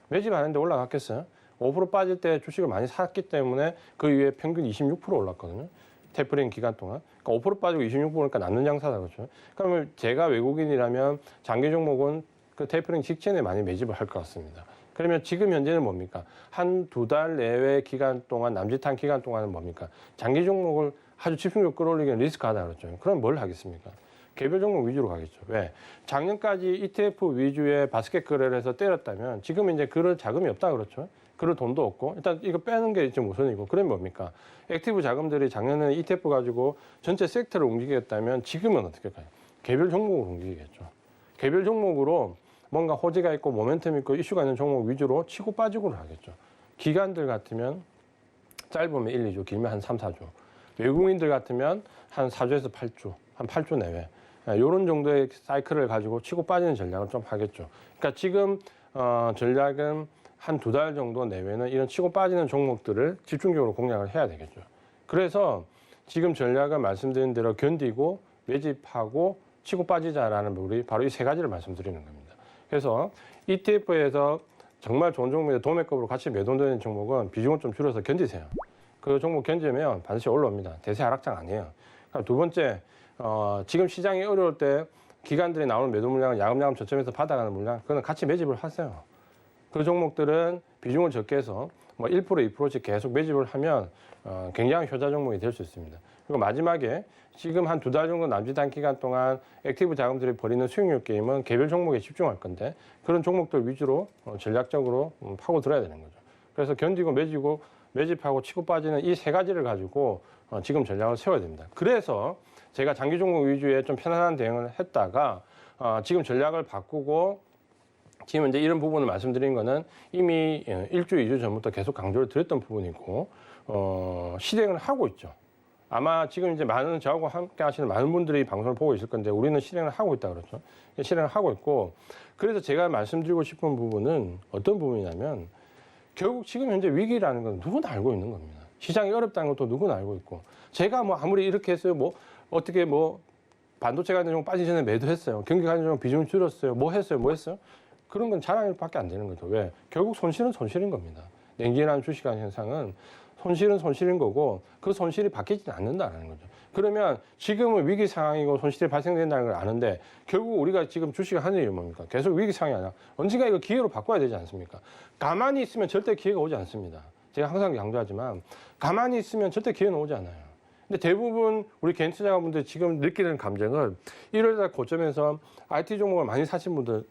매집하는데 올라갔겠어요? 5% 빠질 때 주식을 많이 샀기 때문에 그 이후에 평균 26% 올랐거든요. 테이퍼링 기간 동안. 그러니까 5% 빠지고 26%니까 남는 장사다 그렇죠. 그러면 제가 외국인이라면 장기 종목은 그 테이퍼링 직전에 많이 매집을 할 것 같습니다. 그러면 지금 현재는 뭡니까? 한 두 달 내외 기간 동안, 남짓한 기간 동안은 뭡니까? 장기 종목을 아주 집중적으로 끌어올리기는 리스크하다 그랬죠. 그럼 뭘 하겠습니까? 개별 종목 위주로 가겠죠. 왜? 작년까지 ETF 위주의 바스켓 거래를 해서 때렸다면 지금 이제 그럴 자금이 없다 그렇죠. 그럴 돈도 없고 일단 이거 빼는 게 지금 우선이고 그러면 뭡니까? 액티브 자금들이 작년에는 ETF 가지고 전체 섹터를 움직였다면 지금은 어떻게 할까요? 개별 종목으로 움직이겠죠. 개별 종목으로 뭔가 호재가 있고 모멘텀 있고 이슈가 있는 종목 위주로 치고 빠지고를 하겠죠. 기관들 같으면 짧으면 1, 2주, 길면 한 3, 4주. 외국인들 같으면 한 4주에서 8주, 한 8주 내외. 이런 정도의 사이클을 가지고 치고 빠지는 전략을 좀 하겠죠. 그러니까 지금 전략은 한 두 달 정도 내외는 이런 치고 빠지는 종목들을 집중적으로 공략을 해야 되겠죠. 그래서 지금 전략은 말씀드린 대로 견디고 매집하고 치고 빠지자라는 우리 바로 이 세 가지를 말씀드리는 겁니다. 그래서 ETF에서 정말 좋은 종목에 도매급으로 같이 매도되는 종목은 비중을 좀 줄여서 견디세요. 그 종목 견디면 반드시 올라옵니다. 대세 하락장 아니에요. 두 번째, 지금 시장이 어려울 때 기관들이 나오는 매도 물량을 야금야금 저점에서 받아가는 물량, 그거는 같이 매집을 하세요. 그 종목들은 비중을 적게 해서 뭐 1%, 2%씩 계속 매집을 하면 굉장히 효자 종목이 될 수 있습니다. 그리고 마지막에 지금 한 두 달 정도 남짓한 기간 동안 액티브 자금들이 벌이는 수익률 게임은 개별 종목에 집중할 건데 그런 종목들 위주로 전략적으로 파고 들어야 되는 거죠. 그래서 견디고 매지고 매집하고 치고 빠지는 이 세 가지를 가지고 지금 전략을 세워야 됩니다. 그래서 제가 장기 종목 위주의 좀 편안한 대응을 했다가 지금 전략을 바꾸고 지금 이제 이런 부분을 말씀드린 거는 이미 1주, 2주 전부터 계속 강조를 드렸던 부분이고, 실행을 하고 있죠. 아마 지금 이제 많은 저하고 함께 하시는 많은 분들이 방송을 보고 있을 건데, 우리는 실행을 하고 있다 그렇죠. 실행을 하고 있고, 그래서 제가 말씀드리고 싶은 부분은 어떤 부분이냐면, 결국 지금 현재 위기라는 건 누구나 알고 있는 겁니다. 시장이 어렵다는 것도 누구나 알고 있고, 제가 뭐 아무리 이렇게 했어요, 뭐, 어떻게 뭐, 반도체 관련 종목 빠지기 전에 매도했어요. 경기 관련 종목 비중을 줄였어요. 뭐 했어요? 그런 건 자랑밖에 안 되는 거죠. 왜? 결국 손실은 손실인 겁니다. 냉진한 주식한 현상은 손실은 손실인 거고 그 손실이 바뀌지는 않는다는 거죠. 그러면 지금은 위기 상황이고 손실이 발생된다는 걸 아는데 결국 우리가 지금 주식을 하는 일이 뭡니까? 계속 위기 상황이 아니라 언젠가 이거 기회로 바꿔야 되지 않습니까? 가만히 있으면 절대 기회가 오지 않습니다. 제가 항상 강조하지만 가만히 있으면 절대 기회는 오지 않아요. 근데 대부분 우리 개인 투자자분들 지금 느끼는 감정은 1월달 고점에서 IT 종목을 많이 사신 분들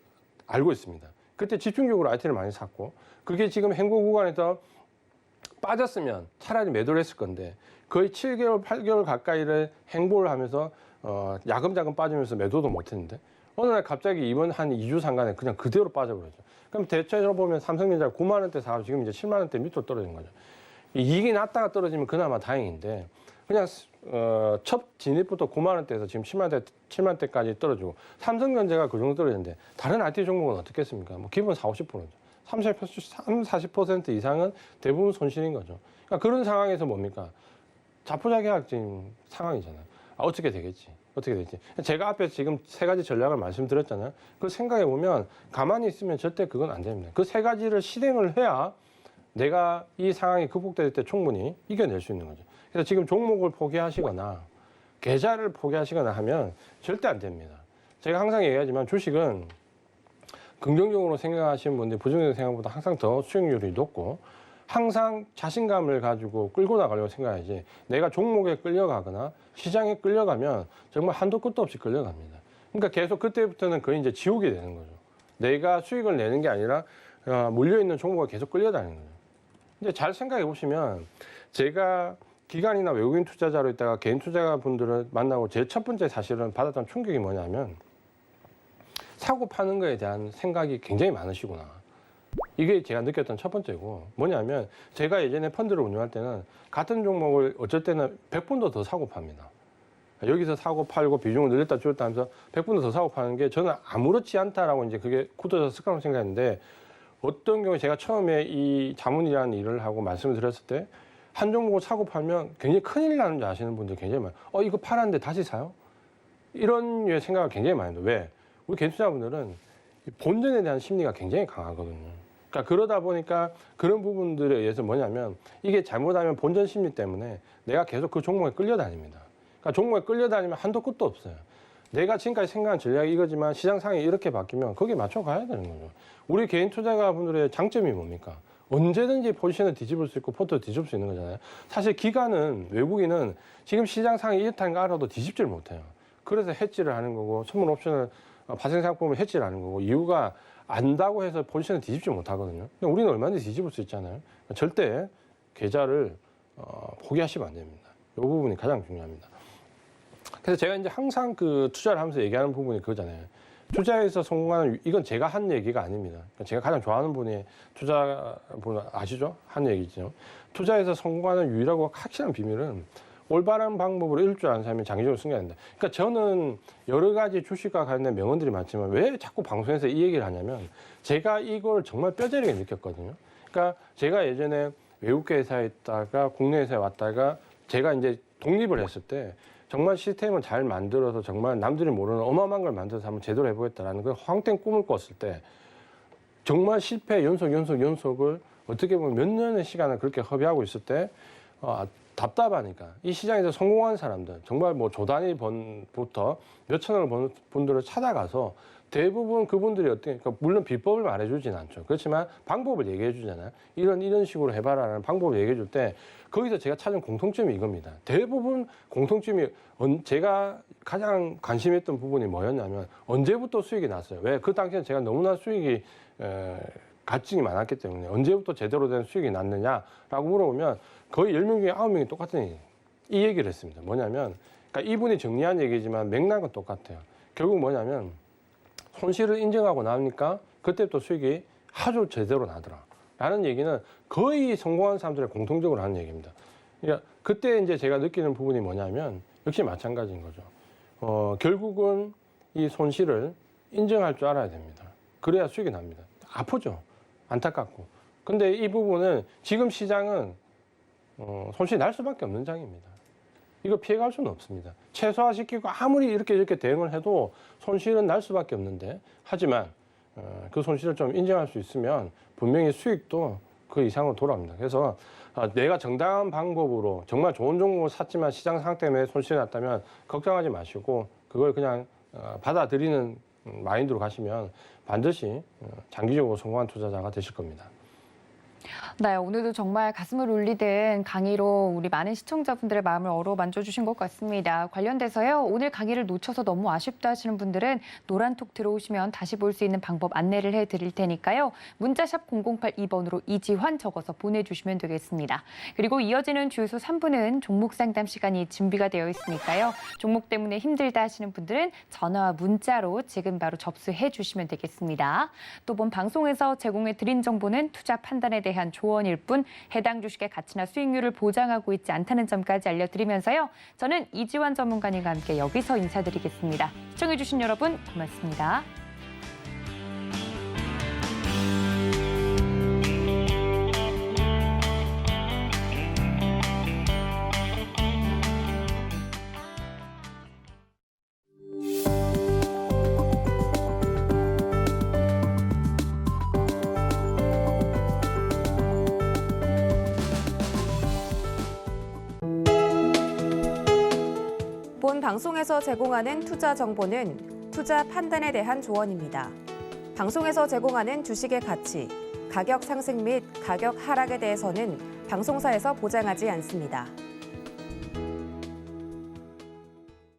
알고 있습니다. 그때 집중적으로 IT를 많이 샀고 그게 지금 행보 구간에서 빠졌으면 차라리 매도를 했을 건데 거의 7개월, 8개월 가까이를 행보를 하면서 야금야금 빠지면서 매도도 못했는데 어느 날 갑자기 이번 한 2주 상간에 그냥 그대로 빠져버렸죠. 그럼 대체적으로 보면 삼성전자 9만 원대 사고 지금 이제 7만 원대 밑으로 떨어진 거죠. 이익이 났다가 떨어지면 그나마 다행인데 그냥 첫 진입부터 9만 원대에서 지금 7만 원대까지 떨어지고 삼성전자가 그 정도 떨어지는데 다른 IT 종목은 어떻겠습니까? 뭐 기본 40%죠. 30-40% 이상은 대부분 손실인 거죠. 그러니까 그런 상황에서 뭡니까? 자포자기학적인 상황이잖아요. 어떻게 되겠지? 어떻게 되지? 제가 앞에 지금 3가지 전략을 말씀드렸잖아요. 그걸 생각해 보면 가만히 있으면 절대 그건 안 됩니다. 그 3가지를 실행을 해야 내가 이 상황이 극복될 때 충분히 이겨낼 수 있는 거죠. 그래서 지금 종목을 포기하시거나 계좌를 포기하시거나 하면 절대 안 됩니다. 제가 항상 얘기하지만 주식은 긍정적으로 생각하시는 분들 부정적인 생각보다 항상 더 수익률이 높고 항상 자신감을 가지고 끌고 나가려고 생각하지 내가 종목에 끌려가거나 시장에 끌려가면 정말 한도 끝도 없이 끌려갑니다. 그러니까 계속 그때부터는 거의 이제 지옥이 되는 거죠. 내가 수익을 내는 게 아니라 물려있는 종목에 계속 끌려다니는 거죠. 근데 잘 생각해 보시면 제가 기관이나 외국인 투자자로 있다가 개인 투자자분들을 만나고 제일 첫 번째 사실은 받았던 충격이 뭐냐면 사고 파는 거에 대한 생각이 굉장히 많으시구나. 이게 제가 느꼈던 첫 번째고 뭐냐면 제가 예전에 펀드를 운영할 때는 같은 종목을 어쩔 때는 100분도 더 사고 팝니다. 여기서 사고 팔고 비중을 늘렸다 줄였다 하면서 100분도 더 사고 파는 게 저는 아무렇지 않다라고 이제 그게 굳어서 습관으로 생각했는데 어떤 경우에 제가 처음에 이 자문이라는 일을 하고 말씀을 드렸을 때 한 종목을 사고 팔면 굉장히 큰일 나는 줄 아시는 분들 굉장히 많아요. 이거 팔았는데 다시 사요? 이런 류의 생각을 굉장히 많이 해요. 왜? 우리 개인 투자분들은 본전에 대한 심리가 굉장히 강하거든요. 그러니까 그러다 보니까 그런 부분들에 의해서 뭐냐면 이게 잘못하면 본전 심리 때문에 내가 계속 그 종목에 끌려다닙니다. 그러니까 종목에 끌려다니면 한도 끝도 없어요. 내가 지금까지 생각한 전략이 이거지만 시장 상황이 이렇게 바뀌면 거기에 맞춰 가야 되는 거죠. 우리 개인 투자자분들의 장점이 뭡니까? 언제든지 포지션을 뒤집을 수 있고 포트를 뒤집을 수 있는 거잖아요. 사실 기관은 외국인은 지금 시장 상황이 이렇다는 거 알아도 뒤집지를 못해요. 그래서 해지를 하는 거고 선물 옵션을 발생상품을 해지를 하는 거고 이유가 안다고 해서 포지션을 뒤집지 못하거든요. 근데 우리는 얼마든지 뒤집을 수 있잖아요. 절대 계좌를 포기하시면 안 됩니다. 이 부분이 가장 중요합니다. 그래서 제가 이제 항상 그 투자를 하면서 얘기하는 부분이 그거잖아요. 투자에서 성공하는 이건 제가 한 얘기가 아닙니다. 제가 가장 좋아하는 분이 투자분 아시죠? 한 얘기죠. 투자에서 성공하는 유일하고 확실한 비밀은 올바른 방법으로 이룰 줄 아는 사람이 장기적으로 승리한다. 그러니까 저는 여러 가지 주식과 관련된 명언들이 많지만 왜 자꾸 방송에서 이 얘기를 하냐면 제가 이걸 정말 뼈저리게 느꼈거든요. 그러니까 제가 예전에 외국계 회사에 있다가 국내 회사에 왔다가 제가 이제 독립을 했을 때 정말 시스템을 잘 만들어서 정말 남들이 모르는 어마어마한 걸 만들어서 한번 제대로 해보겠다라는 그 황땡 꿈을 꿨을 때 정말 실패 연속을 어떻게 보면 몇 년의 시간을 그렇게 허비하고 있을 때 답답하니까 이 시장에서 성공한 사람들 정말 뭐 조단위부터 몇천억을 버는 분들을 찾아가서 대부분 그분들이 어떻게 그러니까 물론 비법을 말해주진 않죠. 그렇지만 방법을 얘기해 주잖아요. 이런 식으로 해봐라라는 방법을 얘기해 줄 때 거기서 제가 찾은 공통점이 이겁니다. 대부분 공통점이 제가 가장 관심했던 부분이 뭐였냐면 언제부터 수익이 났어요. 왜? 그 당시에 제가 너무나 수익이 갈증이 많았기 때문에 언제부터 제대로 된 수익이 났느냐라고 물어보면 거의 10명 중에 9명이 똑같은 이 얘기를 했습니다. 뭐냐면 그러니까 이분이 정리한 얘기지만 맥락은 똑같아요. 결국 뭐냐면 손실을 인정하고 나니까 그때부터 수익이 아주 제대로 나더라. 라는 얘기는 거의 성공한 사람들의 공통적으로 하는 얘기입니다. 그러니까 그때 이제 제가 느끼는 부분이 뭐냐면 역시 마찬가지인 거죠. 결국은 이 손실을 인정할 줄 알아야 됩니다. 그래야 수익이 납니다. 아프죠. 안타깝고. 근데 이 부분은 지금 시장은 손실이 날 수밖에 없는 장입니다. 이거 피해갈 수는 없습니다. 최소화시키고 아무리 이렇게 대응을 해도 손실은 날 수밖에 없는데 하지만 그 손실을 좀 인정할 수 있으면 분명히 수익도 그 이상으로 돌아옵니다. 그래서 내가 정당한 방법으로 정말 좋은 종목을 샀지만 시장 상황 때문에 손실이 났다면 걱정하지 마시고 그걸 그냥 받아들이는 마인드로 가시면 반드시 장기적으로 성공한 투자자가 되실 겁니다. 네, 오늘도 정말 가슴을 울리는 강의로 우리 많은 시청자분들의 마음을 어루만져 주신 것 같습니다. 관련돼서요, 오늘 강의를 놓쳐서 너무 아쉽다 하시는 분들은 노란톡 들어오시면 다시 볼 수 있는 방법 안내를 해드릴 테니까요. 문자샵 0082번으로 이지환 적어서 보내주시면 되겠습니다. 그리고 이어지는 주유소 3부는 종목 상담 시간이 준비가 되어 있으니까요. 종목 때문에 힘들다 하시는 분들은 전화와 문자로 지금 바로 접수해 주시면 되겠습니다. 또 본 방송에서 제공해 드린 정보는 투자 판단에 대한 조언일 뿐 해당 주식의 가치나 수익률을 보장하고 있지 않다는 점까지 알려드리면서요. 저는 이지환 전문가님과 함께 여기서 인사드리겠습니다. 시청해주신 여러분 고맙습니다. 본 방송에서 제공하는 투자 정보는 투자 판단에 대한 조언입니다. 방송에서 제공하는 주식의 가치, 가격 상승 및 가격 하락에 대해서는 방송사에서 보장하지 않습니다.